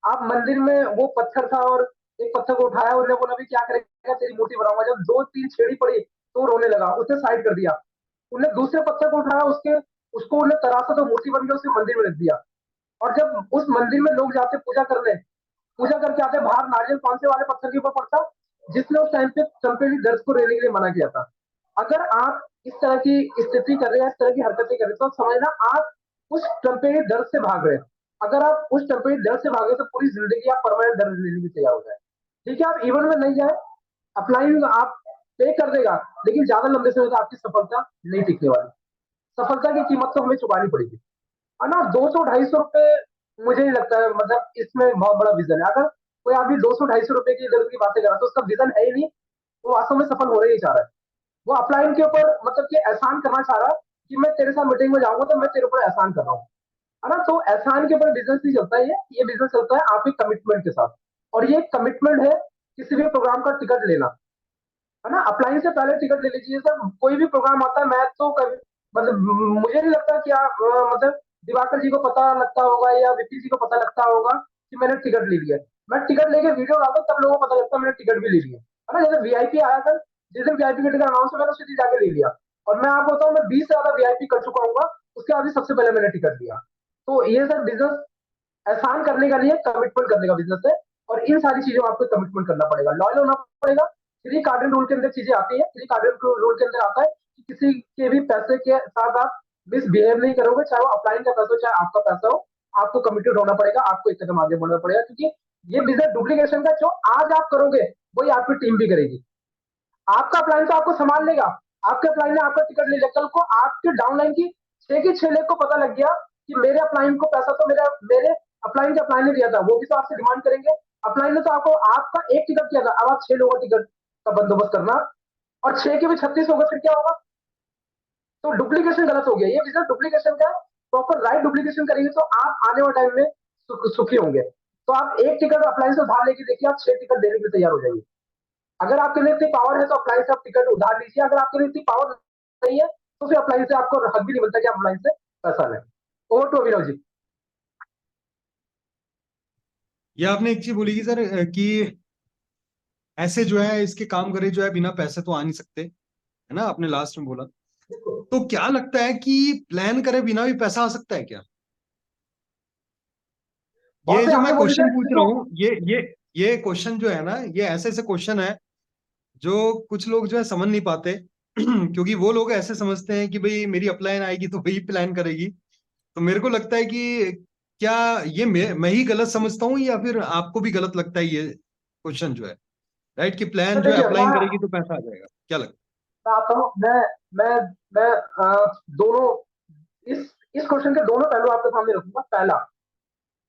आप मंदिर में, वो पत्थर था और एक पत्थर को उठाया, उन्होंने बोला भी क्या करेगा, तेरी मूर्ति बनाऊंगा। जब दो तीन छेड़ी पड़ी तो रोने लगा, उसने साइड कर दिया। उन्हें दूसरे पत्थर को उठाया, उसके उसको उन्हें तराशा, तो मूर्ति बन गया, उसे मंदिर में रख दिया। और जब उस मंदिर में लोग जाते पूजा करने, पूजा करके आते, बाहर नारियल कौन से वाले पत्थर के ऊपर पड़ता, जिसने उस टाइम पे टेम्परेरी दर्द को रहने के लिए मना किया था। अगर आप इस तरह की स्थिति कर रहे हैं, इस तरह की हरकतें कर रहे हैं, तो समझना आप उस टेम्परेरी दर्द से भाग रहे हैं। अगर आप उस टेम्परेरी दर्द से भागे, तो पूरी जिंदगी आप परमानेंट दर्द लेने की तैयार हो जाए। ठीक है, आप इवन में नहीं जाए, अपलाइन आप पे कर देगा, लेकिन ज्यादा लंबे समय तक आपकी सफलता नहीं टिकने वाली। सफलता की कीमत तो हमें चुकानी पड़ेगी, है ना। 200-250 रुपए मुझे नहीं लगता है, मतलब इसमें बहुत बड़ा विजन है। अगर कोई आदमी 200-250 रुपए की दर्द की बातें कर रहा है, तो उसका विजन है ही नहीं, वो वास्तव में सफल होने ही चाह रहा है। वो अपलाइन के ऊपर मतलब कि एहसान करना चाह रहा है, कि मैं तेरे साथ मीटिंग में जाऊंगा तो मैं तेरे ऊपर एहसान कर रहा हूँ, है ना। तो एहसान के ऊपर बिजनेस नहीं चलता है, ये बिजनेस चलता है आपके कमिटमेंट के साथ। और ये कमिटमेंट है किसी भी प्रोग्राम का टिकट लेना, है ना। अपलाइन से पहले टिकट ले लीजिए सर, कोई भी प्रोग्राम आता है, मैं तो कभी, मतलब मुझे नहीं लगता कि आप मतलब दिवाकर जी को पता लगता होगा या विपिन जी को पता लगता होगा कि मैंने टिकट ले लिया है। मैं टिकट लेके वीडियो डालता हूँ, तब लोगों को पता लगता है मैंने टिकट भी ले लिया, है ना। जैसे वीआईपी आया था, जिस दिन वीआईपी का टिकट अनाउंस, मैंने उसी दिन जाके ले लिया। और मैं आपको बताऊँ, मैं 20 से ज्यादा वीआईपी कर चुका हूँ, उसके बाद ही सबसे पहले मैंने टिकट लिया। तो ये सर बिजनेस एहसान करने का नहीं है, कमिटमेंट करने का बिजनेस है। और इन सारी चीजों में आपको कमिटमेंट करना पड़ेगा, लॉयल होना पड़ेगा। थ्री कार्डन रूल के अंदर चीजें आती है, थ्री कार्डन रूल के अंदर आता है कि किसी के भी पैसे के साथ आप मिसबिहेव नहीं करोगे, चाहे वो अपलाइन का पैसा हो चाहे आपका पैसा हो। आपको कमिटेड होना पड़ेगा, आपको एक कदम आगे बढ़ना पड़ेगा, क्योंकि ये बिजनेस डुप्लीकेशन का, जो आज आप करोगे वही आपकी टीम भी करेगी। आपका अपलाइन तो आपको संभाल लेगा, आपके अपलाइन ने आपका टिकट ले लिया, कल को आपके डाउनलाइन की 6 को पता लग गया कि मेरे अपलाइन को पैसा तो मेरे अपलाइन के अपलाइन ने दिया था, वो भी तो आपसे डिमांड करेंगे। अपलाइन ने तो आपको आपका एक टिकट किया था, अब आप 6 लोगों का टिकट का बंदोबस्त करना, और 6 के भी 36 होगा, फिर क्या होगा। तो डुप्लीकेशन गलत हो गया, ये बिजनेस डुप्लीकेशन का। प्रॉपर राइट डुप्लीकेशन करेंगे तो आप आने वाले टाइम में सुखी होंगे। तो आप एक टिकट अप्लाई से उधार लेके देखिए, आप 6 टिकट देने के लिए तैयार हो जाइए। अगर आपके लिए इतनी पावर है तो अप्लाई से आप टिकट उधार लीजिए, अगर आपके लिए इतनी पावर नहीं है तो फिर अप्लाई से आपको हक भी नहीं मिलता कि आप अप्लाई से पैसा लें। ओवर टू अभिनव जी। ये आपने एक चीज बोली कि सर कि ऐसे जो है इसके काम करे जो है बिना पैसे तो आ नहीं सकते, है ना, आपने लास्ट में बोला। देखो, तो क्या लगता है कि प्लान करे बिना भी पैसा आ सकता है क्या? बहुत ये से जो आपने मैं बोली क्वेश्चन सर, पूछ रहा देखो। हूँ, ये क्वेश्चन जो है ना, ये ऐसे ऐसे क्वेश्चन है जो कुछ लोग जो है समझ नहीं पाते क्योंकि वो लोग ऐसे समझते हैं कि भाई मेरी अपलाइन आएगी तो वही प्लान करेगी। तो मेरे को लगता है कि क्या ये मैं ही गलत समझता हूँ या फिर आपको भी गलत लगता है ये क्वेश्चन जो है, राइट, कि प्लान सर जो है देखिए, अपलाइन करेगी तो पैसा आ जाएगा, क्या लगता मैं आता हूँ, मैं दोनों, इस इस क्वेश्चन के दोनों पहलू आपके सामने रखूंगा। पहला,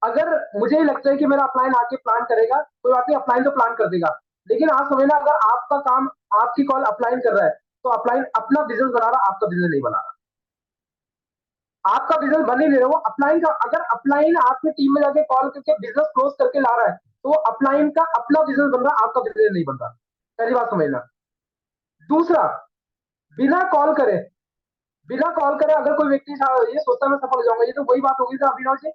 अगर मुझे ही लगता है कि मेरा अपलाइन आके प्लान करेगा, कोई बात नहीं, अपलाइन तो प्लान कर देगा। लेकिन आप समझना, अगर आपका काम, आपकी कॉल अपलाइन कर रहा है, तो अपलाइन अपना बिजनेस बना रहा, आपका बिजनेस नहीं बना रहा। आपका बिजनेस बन ही नहीं रहा, वो अपलाइन का, अगर अपलाइन आपकी टीम में जाके कॉल करके बिजनेस क्लोज करके ला रहा है, तो वो अपलाइन का अपना बिजनेस बन रहा, आपका बिजनेस नहीं बन रहा। पहली बात समझना। दूसरा, बिना कॉल करे, बिना कॉल करे अगर कोई व्यक्ति ये सोचता है मैं सफल हो जाऊंगा, ये तो वही बात होगी सर अभिनव जी,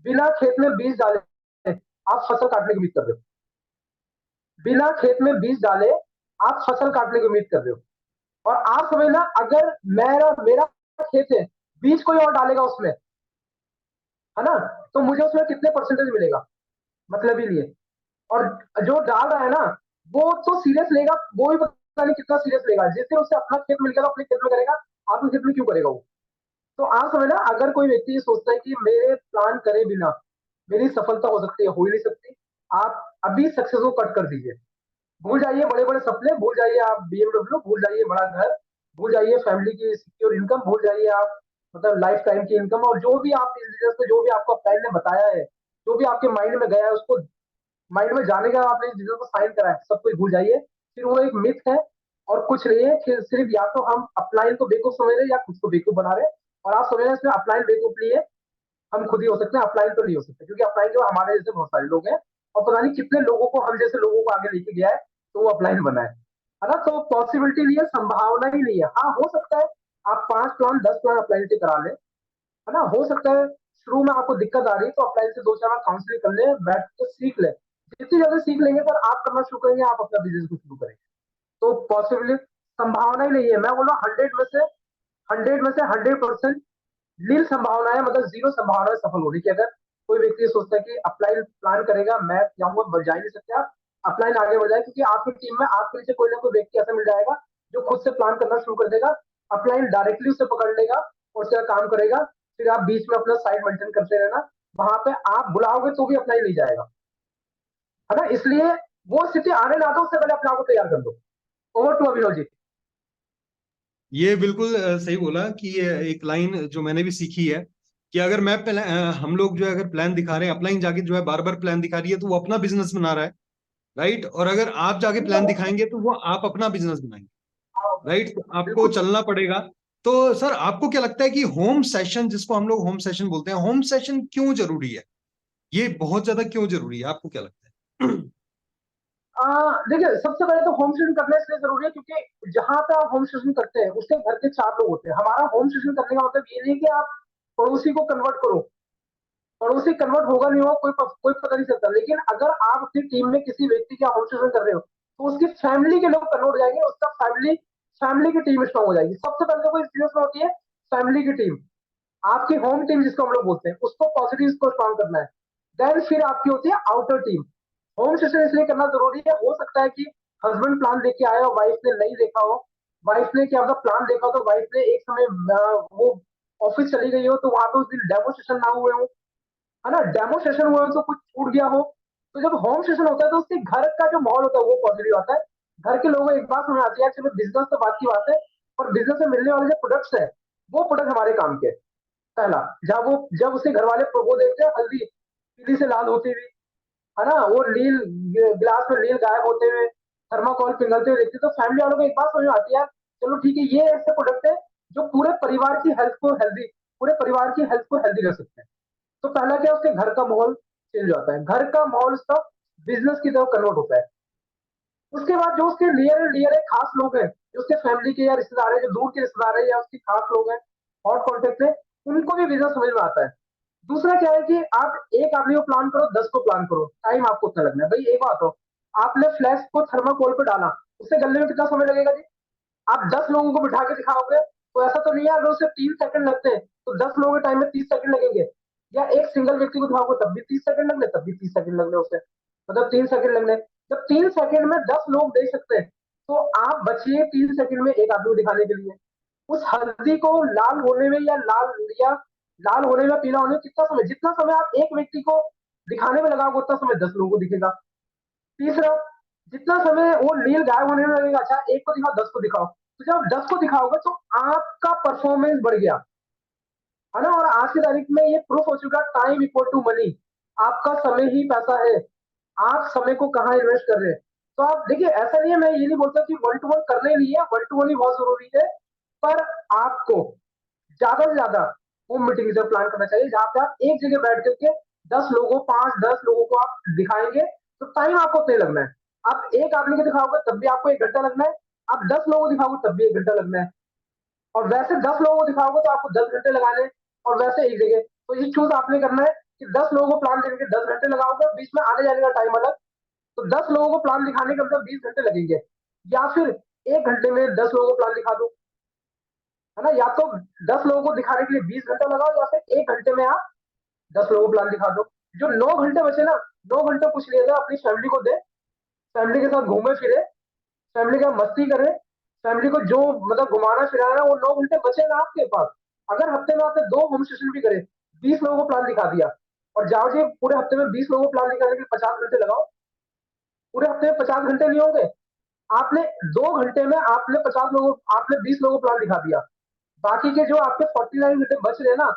बिना खेत में बीज डाले आप फसल काटने की उम्मीद कर रहे हो, बिना खेत में बीज डाले आप फसल काटने की उम्मीद कर रहे हो। और आप समझना, अगर मेरा मेरा खेत है, बीज कोई और डालेगा उसमें, है ना, तो मुझे उसमें कितने परसेंटेज मिलेगा, मतलब ही नहीं है। और जो डाल रहा है ना, वो तो सीरियस लेगा, वो भी पता नहीं कितना सीरियस लेगा। जिससे उसे अपना खेत मिल गया तो अपने खेत में करेगा, आपके खेत में क्यों करेगा वो। तो आप समझना, अगर कोई व्यक्ति ये सोचता है कि मेरे प्लान करे बिना मेरी सफलता हो सकती है, हो ही नहीं सकती। आप अभी सक्सेस को कट कर दीजिए, भूल जाइए बड़े बड़े सपने, भूल जाइए आप बीएमडब्ल्यू, भूल जाइए बड़ा घर, भूल जाइए फैमिली की सिक्योर इनकम, भूल जाइए आप मतलब लाइफ टाइम की इनकम, और जो भी आप इस बिजनेस में जो भी आपको प्लान ने बताया है, जो भी आपके माइंड में गया है, उसको माइंड में जाने का आपने इस बिजनेस को साइन करा है, सब कुछ भूल जाइए। फिर वो एक मिथ है और कुछ नहीं है, सिर्फ या तो हम अपलाइन को बेवकूफ समझ रहे हैं या खुद को बेवकूफ बना रहे हैं। और आप समझ रहे हैं इसमें अपलाइन बेवकूफ नहीं है, हम खुद ही हो सकते हैं, अपलाइन तो नहीं हो सकते, क्योंकि अपलाइन जो हमारे जैसे बहुत सारे लोग हैं, और पता नहीं कितने लोगों को, हम जैसे लोगों को आगे लेके गया है, तो वो अपलाइन बना है ना। तो पॉसिबिलिटी नहीं है, संभावना ही नहीं है। हाँ, हो सकता है आप 5 प्लान 10 प्लान अपलाइन से करा लें, है ना, हो सकता है शुरू में आपको दिक्कत आ रही है तो अपलाइन से 2 4 बार काउंसलिंग कर ले, बैठ के सीख ले। जितनी ज्यादा सीख लेंगे, पर आप करना शुरू करेंगे, आप अपना बिजनेस को शुरू करेंगे, तो पॉसिबली संभावना ही नहीं है। मैं बोला 100 में से 100% संभावना है, मतलब जीरो संभावना है सफल होने की। अगर कोई व्यक्ति सोचता है कि अपलाइन प्लान करेगा, मैं जाऊंगा, बढ़ जा ही नहीं सकते आप। अपलाइन आगे बढ़ जाए, क्योंकि आपकी टीम में आपके नीचे कोई ना कोई व्यक्ति ऐसा मिल जाएगा जो खुद से प्लान करना शुरू कर देगा। अपलाइन डायरेक्टली उसे पकड़ लेगा और उसका काम करेगा। फिर आप बीच में अपना साइड मेंटेन करते रहना, वहां पे आप बुलाओगे तो भी अपलाइन नहीं जाएगा, है ना। इसलिए वो स्थिति आने ना दो, उससे पहले अपने आप को तैयार कर दो। ओवर टू अभिनव जी। ये बिल्कुल सही बोला कि ये एक लाइन जो मैंने भी सीखी है कि अगर मैं हम लोग जो है अगर प्लान दिखा रहे हैं, अपलाइन जाके जो है बार बार प्लान दिखा रही है, तो वो अपना बिजनेस बना रहा है। राइट। और अगर आप जाके प्लान दिखाएंगे तो वो आप अपना बिजनेस बनाएंगे। राइट। तो आपको बिल्कुल। चलना पड़ेगा। तो सर, आपको क्या लगता है कि होम सेशन, जिसको हम लोग होम सेशन बोलते हैं, होम सेशन क्यों जरूरी है? ये बहुत ज्यादा क्यों जरूरी है, आपको क्या लगता है? देखिए, सबसे पहले तो होम स्टेशन करना इसलिए जरूरी है क्योंकि जहां पे आप होम स्टेशन करते हैं उसके घर के 4 लोग होते हैं। हमारा होम स्टेशन करने का मतलब ये नहीं कि आप पड़ोसी को कन्वर्ट करो, पड़ोसी कन्वर्ट होगा नहीं होगा कोई पता नहीं चलता। लेकिन अगर आप अपनी टीम में किसी व्यक्ति का होम स्टेशन कर रहे हो, तो उसकी फैमिली के लोग कन्वर्ट हो जाएंगे, उसका फैमिली फैमिली की टीम स्ट्रांग हो जाएगी। सबसे पहले तो कोई बिजनेस में होती है फैमिली की टीम, आपकी होम टीम जिसको हम लोग बोलते हैं, उसको पॉजिटिव को स्ट्रांग करना है। देन फिर आपकी होती है आउटर टीम। होम सेशन इसलिए करना जरूरी है, हो सकता है कि हस्बैंड प्लान लेके आया हो, वाइफ ने नहीं देखा हो, वाइफ ने क्या मतलब प्लान देखा हो, तो वाइफ ने एक समय वो ऑफिस चली गई हो, तो वहां पे उस दिन डेमो सेशन ना हुए हो, है ना, डेमो सेशन हुए हो तो कुछ छूट गया हो। तो जब होम सेशन होता है तो उसके घर का जो माहौल होता है वो पॉजिटिव आता है। घर के लोगों को एक बात समझ आती है, चलो बिजनेस तो बात की बात है, पर बिजनेस में मिलने वाले जो प्रोडक्ट्स है, वो प्रोडक्ट हमारे काम के हैं। पहला, जब उसके घर वाले वो देखते हैं हल्दी पीली से लाल होती हुई, है ना, वो नील गिलास में नील गायब होते हुए, थर्माकोल पिघलते हुए देखते, तो फैमिली वालों को एक बात समझ में आती है, चलो ठीक है, ये ऐसे प्रोडक्ट है जो पूरे परिवार की हेल्थ को हेल्दी, पूरे परिवार की हेल्थ को हेल्दी कर सकते हैं। तो पहला क्या, उसके घर का माहौल चेंज होता है, घर का माहौल उसका बिजनेस की तरफ कन्वर्ट होता है। उसके बाद जो उसके नियर एंड डियर है, खास लोग हैं, जो उसके फैमिली के या रिश्तेदार है, जो दूर के रिश्तेदार है या उसके खास लोग हैं, हॉट कॉन्टेक्ट है, उनको भी बिजनेस समझ में आता है। दूसरा क्या है कि आप एक आदमी को प्लान करो, 10 को प्लान करो, टाइम आपको उतना लगना है। भाई एक बात हो, आपने फ्लैश को थर्माकोल पे डाला, उससे गलने में कितना समय लगेगा जी। आप 10 लोगों को बिठा के दिखाओगे तो ऐसा तो नहीं है, अगर उसे 3 सेकंड लगते हैं तो 10 लोगों के टाइम में 30 सेकंड लगेंगे। या एक सिंगल व्यक्ति को दिखाओगे तब भी 30 सेकंड लगने, तब भी 30 सेकंड लगने उसे, मतलब 3 सेकंड लगने। जब 3 सेकंड में 10 लोग देख सकते हैं, तो आप बचिए 3 सेकंड में एक आदमी को दिखाने के लिए। उस हल्दी को लाल होने में या लाल होने में पीला होने में कितना समय, जितना समय आप एक व्यक्ति को दिखाने में लगाओगे उतना समय 10 लोगों को दिखेगा। तीसरा, जितना समय वो नील गायब होने में लगेगा, अच्छा एक को दिखाओ 10 को दिखाओ, तो जब 10 को दिखाओगे तो आपका परफॉर्मेंस बढ़ गया, है ना। और आज की तारीख में ये प्रूफ हो चुका, टाइम इक्वल टू मनी, आपका समय ही पैसा है, आप समय को कहाँ इन्वेस्ट कर रहे हैं। तो आप देखिए, ऐसा नहीं है, मैं ये नहीं बोलता कि 1 to 1 करना ही नहीं है, 1 to 1 ही बहुत जरूरी है, पर आपको ज्यादा से ज्यादा वो मीटिंग जब प्लान करना चाहिए जहां पे आप एक जगह बैठ करके 10 लोगों, 5 10 लोगों को आप दिखाएंगे, तो टाइम आपको उतना ही लगना है। आप एक आदमी को दिखाओगे तब भी आपको 1 घंटा लगना है, आप 10 लोगों को दिखाओगे तब भी 1 घंटा लगना है। और वैसे 10 लोगों को दिखाओगे तो आपको 10 घंटे लगाने हैं, और वैसे एक जगह, तो ये चूज आपने करना है कि 10 लोगों को प्लान देने के 10 घंटे लगाओगे, बीच में आने जाने का टाइम अलग, तो 10 लोगों को प्लान दिखाने के अंदर 20 घंटे लगेंगे। या फिर 1 घंटे में 10 लोगों को प्लान दिखा दो, है ना। या तो 10 लोगों को दिखाने के लिए 20 घंटा लगाओ, या फिर 1 घंटे में आप 10 लोगों को प्लान दिखा दो। जो 9 घंटे बचे ना, 9 घंटे कुछ नहीं है, अपनी फैमिली को दे, फैमिली के साथ घूमे फिरे, फैमिली का मस्ती करें, फैमिली को जो मतलब घुमाना फिराना, वो 9 घंटे बचे ना आपके पास। अगर हफ्ते में आपने 2 होम सेशन भी करे, 20 लोगों को प्लान दिखा दिया, और जाओ जी पूरे हफ्ते में 20 लोगों को प्लान दिखाने के लिए 50 घंटे लगाओ। पूरे हफ्ते में 50 घंटे नहीं होंगे, आपने 2 घंटे में आपने 50 लोगों, आपने 20 लोगों को प्लान दिखा दिया। बाकी के जो आपके 49 घंटे बच रहे ना,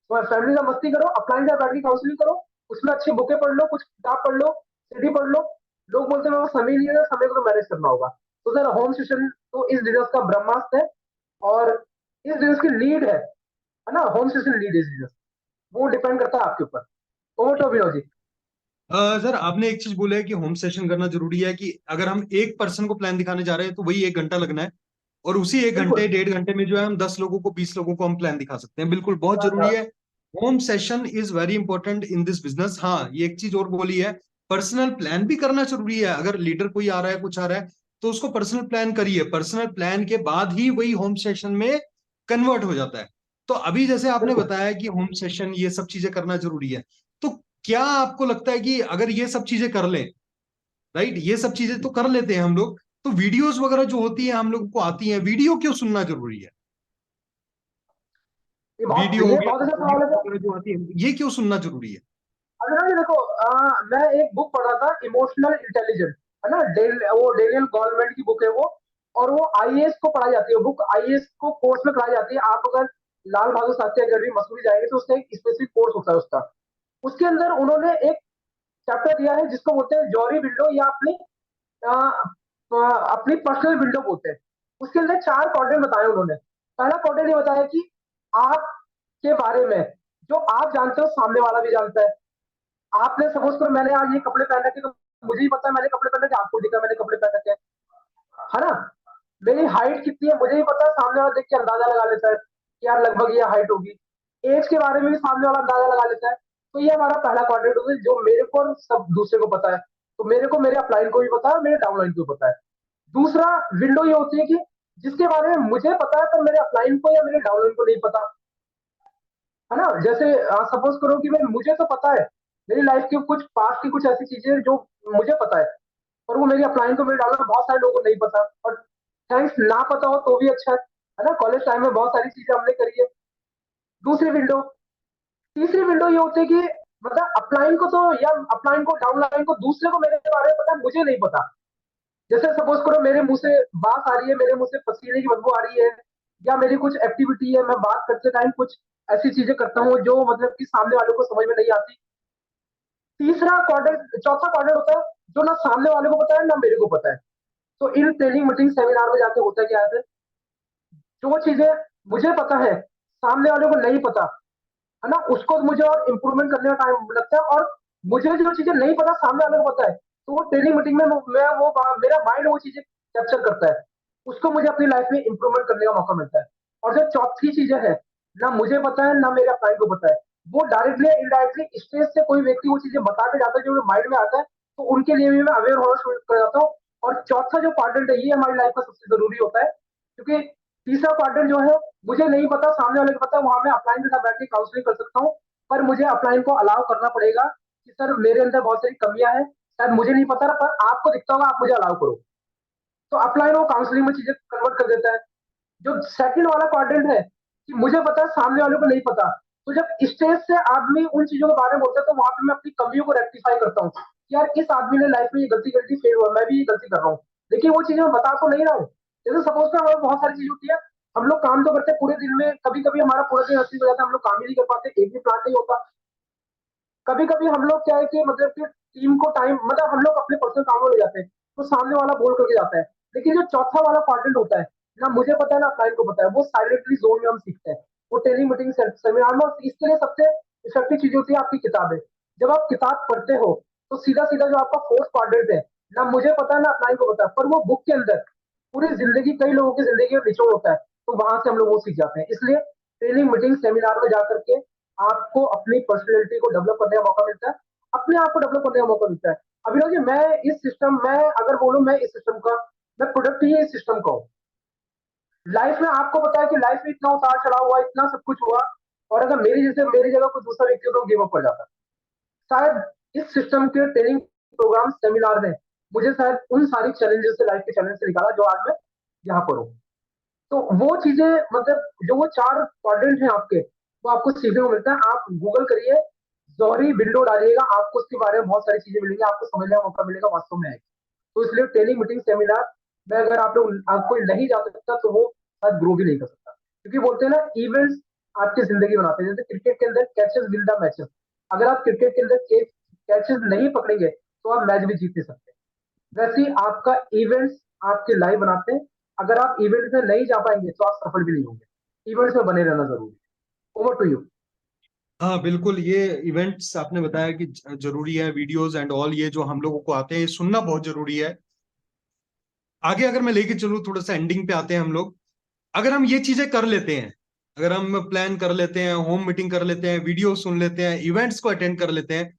तो फैमिली का मस्ती करो, अपलाइन का बैठ के काउंसलिंग करो, उसमें अच्छी बुकें पढ़ लो, कुछ किताब पढ़ लो, सीडी पढ़ लो। लोग बोलते हैं वो समय नहीं है, समय को तो मैनेज करना होगा। तो सर होम सेशन तो इस बिजनेस का ब्रह्मास्त्र है, और इस बिजनेस की लीड है ना, होम सेशन लीड इस बिजनेस, वो डिपेंड करता है आपके ऊपर। ओवर तो विनोद जी। सर आपने एक चीज बोला है कि होम सेशन करना जरूरी है, कि अगर हम एक पर्सन को प्लान दिखाने जा रहे हैं तो वही 1 घंटा लगना है, और उसी एक बिल्कुल। घंटे 1.5 घंटे में जो है हम 10 लोगों को 20 लोगों को हम प्लान दिखा सकते हैं। बिल्कुल बहुत बस जरूरी है। Home session is very important in this business. हाँ, ये एक चीज और बोली है, पर्सनल प्लान भी करना जरूरी है। अगर लीडर कोई आ रहा है, कुछ आ रहा है, तो उसको पर्सनल प्लान करिए, पर्सनल प्लान के बाद ही वही होम सेशन में कन्वर्ट हो जाता है। तो अभी जैसे आपने बिल्कुल। बताया कि होम सेशन ये सब चीजें करना जरूरी है, तो क्या आपको लगता है कि अगर ये सब चीजें कर लें, राइट, ये सब चीजें तो कर लेते हैं हम लोग, तो वीडियोस वगैरह जो होती है हम लोग को आती हैं, वीडियो क्यों सुनना जरूरी है? वीडियो हो ये गया, बहुत अच्छा ऑडियो सवाल है। वगैरह जो आती है, ये क्यों सुनना जरूरी है? अगर ना ये देखो, मैं एक बुक पढ़ रहा था, इमोशनल इंटेलिजेंस, है ना, वो डेनियल गवर्नमेंट की बुक है वो। और वो आईएएस को पढ़ाई जाती है, बुक आईएएस को कोर्स में पढ़ाई जाती है। आप अगर लाल बहादुर शास्त्री अकेडमी मसूरी जाएंगे तो उसका एक स्पेसिफिक कोर्स होता है उसका। उसके अंदर उन्होंने एक चैप्टर दिया है जिसको बोलते हैं जॉरी विंडो, या अपनी अ, अपनी पर्सनल विंडो बोलते हैं। उसके अंदर 4 क्वाड्रेंट बताए उन्होंने। पहला क्वाड्रेंट ये बताया कि आपके बारे में जो आप जानते हो सामने वाला भी जानता है। आपने सपोज करो मैंने आज ये कपड़े पहन रखे, तो मुझे ही पता है मैंने कपड़े पहन रखे, आपको दिखा मैंने कपड़े पहन रखे, है ना। मेरी हाइट कितनी है मुझे ही पता है, सामने वाला देख के अंदाजा लगा लेता है कि यार लगभग ये हाइट होगी। एज के बारे में भी सामने वाला अंदाजा लगा लेता है। तो ये हमारा पहला क्वाड्रेंट होता है, जो मेरे को और सब दूसरे को पता है। तो मेरे को मेरे अपलाइन को भी पता है, मेरे डाउनलाइन को भी पता है। दूसरा विंडो ये होती है कि जिसके बारे में मुझे पता है पर मेरे अपलाइन को या मेरे डाउनलाइन को नहीं पता, है ना। जैसे सपोज करो कि भाई मुझे तो पता है मेरी लाइफ की कुछ पास्ट की कुछ ऐसी चीजें जो मुझे पता है, पर वो मेरी अपलाइन को मेरे डालना बहुत सारे लोगों को नहीं पता। और थैंक्स, ना पता हो तो भी अच्छा है ना। कॉलेज टाइम में बहुत सारी चीजें हमने करी है। दूसरी विंडो, तीसरी विंडो ये होती है कि मतलब अपलाइन को तो, या अपलाइन को डाउनलाइन को, दूसरे को मेरे बारे में पता है मुझे नहीं पता। जैसे सपोज करो मेरे मुंह से बात आ रही है, मेरे मुंह से पसीने की बदबू आ रही है, या मेरी कुछ एक्टिविटी है, मैं बात करते टाइम कुछ ऐसी चीजें करता हूँ जो मतलब कि सामने वालों को समझ में नहीं आती। तीसरा क्वाड्रेंट, चौथा क्वाड्रेंट होता है जो ना सामने वाले को पता है ना मेरे को पता है। तो इन ट्रेनिंग मीटिंग सेमिनार में जाके होता क्या है, जो चीजें मुझे पता है सामने वाले को नहीं पता, है ना, उसको मुझे और इम्प्रूवमेंट करने का टाइम लगता है। और मुझे जो चीजें नहीं पता सामने वाले को पता है, तो वो ट्रेनिंग मीटिंग में मैं वो मेरा माइंड वो चीजें कैप्चर करता है, उसको मुझे अपनी लाइफ में इंप्रूवमेंट करने का मौका मिलता है। और जो चौथी चीजें है, ना मुझे पता है ना मेरे अपलाइन को पता है, वो डायरेक्टली इनडायरेक्टली स्टेज से कोई व्यक्ति वो चीजें बता के जाता है जो मेरे माइंड में आता है, तो उनके लिए भी मैं अवेयर होना शुरू कर जाता हूँ। और चौथा जो क्वाड्रेंट है ये हमारी लाइफ का सबसे जरूरी होता है, क्योंकि तीसरा क्वाड्रेंट जो है मुझे नहीं पता सामने वाले को पता है, वहां मैं अपलाइन के साथ बैठ के काउंसलिंग कर सकता हूँ। पर मुझे अपलाइन को अलाउ करना पड़ेगा कि सर मेरे अंदर बहुत सारी कमियां हैं, शायद मुझे नहीं पता पर आपको दिखता होगा, आप मुझे अलाउ करो। तो अपलाइन वो काउंसलिंग में चीजें कन्वर्ट कर देता है। जो सेकंड वाला क्वाड्रेंट है कि मुझे पता है सामने वालों को नहीं पता, तो जब स्टेज से आदमी उन चीजों के बारे में बोलता है तो वहां पे मैं अपनी कमियों को रेक्टिफाई करता हूँ कि यार इस आदमी ने लाइफ में ये गलती गलती फेल हुआ, मैं भी ये गलती कर रहा हूँ। देखिए वो चीजें मैं बता तो नहीं रहा हूँ। जैसे सपोज कर हमारे बहुत सारी चीज होती है, हम लोग काम तो करते हैं पूरे दिन में, कभी कभी हमारा पूरा दिन हंसी हो जाता है, हम लोग काम ही नहीं कर पाते, एक भी प्लान नहीं होता। कभी कभी हम लोग क्या है कि मतलब कि टीम को टाइम, मतलब हम लोग अपने पर्सनल कामों में ले जाते हैं, तो सामने वाला बोल करके जाता है। लेकिन जो चौथा वाला क्वाड्रेंट होता है, ना मुझे पता है ना क्लाइंट को पता है, वो साइलेंटली जोन में हम सीखते हैं। वो टेली मीटिंग सेमिनार में, इसके लिए सबसे इफेक्टिव चीज होती है आपकी किताबें। जब आप किताब पढ़ते हो तो सीधा सीधा जो आपका फोर्थ क्वाड्रेंट है, ना मुझे पता है ना क्लाइंट को पता है, पर वो बुक के अंदर पूरी जिंदगी, कई लोगों की जिंदगी में निचोड़ होता है, तो वहां से हम लोग वो सीख जाते हैं। इसलिए ट्रेनिंग मीटिंग सेमिनार में जाकर के आपको अपनी पर्सनैलिटी को डेवलप करने का मौका मिलता है, अपने आप को डेवलप करने का मौका मिलता है। अभिनव जी, मैं अगर बोलूं, मैं इस सिस्टम का, मैं प्रोडक्ट ही इस सिस्टम का हूँ। लाइफ में आपको पता है कि लाइफ में इतना उतार चढ़ाव हुआ, इतना सब कुछ हुआ, और अगर मेरी जगह कोई दूसरा व्यक्ति हो तो गिव अप कर जाता। शायद इस सिस्टम के ट्रेनिंग प्रोग्राम सेमिनार ने मुझे शायद उन सारी चैलेंजेस से, लाइफ के चैलेंज से निकाला, जो आज मैं यहाँ पर हूँ। तो वो चीजें, मतलब जो वो 4 क्वाड्रेंट हैं आपके, वो आपको सीखने को मिलता है। आप गूगल करिए, जौहरी विंडो डालिएगा, आपको उसके बारे में बहुत सारी चीजें मिलेंगी, आपको समझने का मौका मिलेगा वास्तव में है। तो इसलिए ट्रेनिंग, मीटिंग, सेमिनार में अगर आप लोग, कोई नहीं जा सकता तो वो शायद ग्रो भी नहीं कर सकता, क्योंकि बोलते हैं ना, इवेंट्स आपकी जिंदगी बनाते हैं। जैसे क्रिकेट के अंदर कैचेस विल द मैचेस, अगर आप क्रिकेट के अंदर कैचेस नहीं पकड़ेंगे तो आप मैच भी जीत नहीं सकते। वैसे ही आपका इवेंट्स आपकी लाइफ बनाते हैं। अगर आप इवेंट में नहीं जा पाएंगे तो आप सफल भी नहीं होंगे। इवेंट्स में बने रहना जरूरी है। Over to you. हाँ बिल्कुल, ये इवेंट्स आपने बताया कि जरूरी है, वीडियोस एंड ऑल ये जो हम लोगों को आते हैं ये सुनना बहुत जरूरी है। आगे अगर मैं लेके चलूँ, थोड़ा सा एंडिंग पे आते हैं हम लोग। अगर हम ये चीजें कर लेते हैं, अगर हम प्लान कर लेते हैं, होम मीटिंग कर लेते हैं, वीडियो सुन लेते हैं, इवेंट्स को अटेंड कर लेते हैं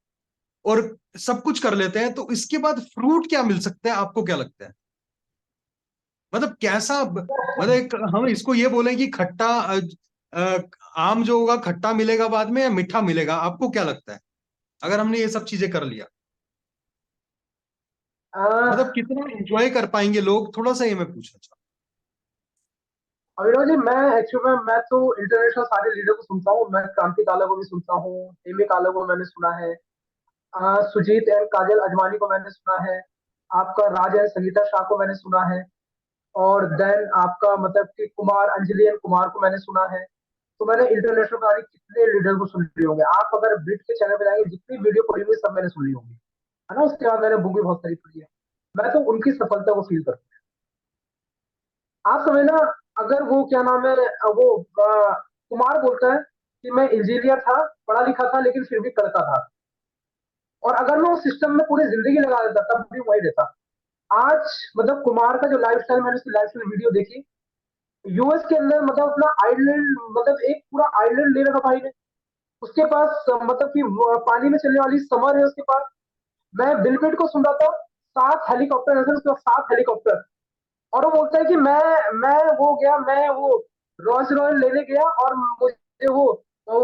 और सब कुछ कर लेते हैं, तो इसके बाद फ्रूट क्या मिल सकता है, आपको क्या लगता है? मतलब कैसा मतलब एक हम इसको ये बोलें कि खट्टा अ, आम जो होगा खट्टा मिलेगा बाद में या मीठा मिलेगा, आपको क्या लगता है अगर हमने ये सब चीजें कर लिया? मतलब कितना एंजॉय कर पाएंगे लोग, थोड़ा सा ये मैं पूछना चाहता अविनाश जी, मैं एक्चुअली मैं तो इंटरनेशनल सारे लीडर को सुनता हूँ। मैं क्रांति काला को भी सुनता हूँ, एमी काला को मैंने सुना है, सुजीत एंड काजल अजवानी को मैंने सुना है, आपका राज एंड संगीता शाह को मैंने सुना है, और देन आपका मतलब कि कुमार, अंजलि एंड कुमार को मैंने सुना है। तो मैंने इंटरनेशनल कहानी कितने लीडर को सुन लिए होंगे। आप अगर ब्रिट के चैनल पे जाएंगे, जितनी वीडियो पड़ी हुई सब मैंने सुन ली होंगी, है ना। उसके बाद मैंने बुक भी बहुत सारी पढ़ी है। मैं तो उनकी सफलता को फील करता हूँ। आप समझना, अगर वो क्या नाम है, वो कुमार बोलता है कि मैं इंजीनियर था, पढ़ा लिखा था, लेकिन फिर भी करता था, और अगर मैं उस सिस्टम में पूरी जिंदगी लगा देता तब भी वही रहता। आज मतलब कुमार का जो लाइफ स्टाइल, मैंने उसकी लाइफ स्टाइल वीडियो देखी, यूएस के अंदर मतलब अपना आइलैंड, मतलब एक पूरा आइलैंड ले रखा भाई ने। उसके पास मतलब कि पानी में चलने वाली समर है उसके पास। मैं बिल गेट को सुन रहा था, 7 हेलीकॉप्टर है उसके पास, 7 हेलीकॉप्टर। और वो बोलता है कि मैं वो गया, मैं वो रोल्स रॉयल लेने गया, और मुझे वो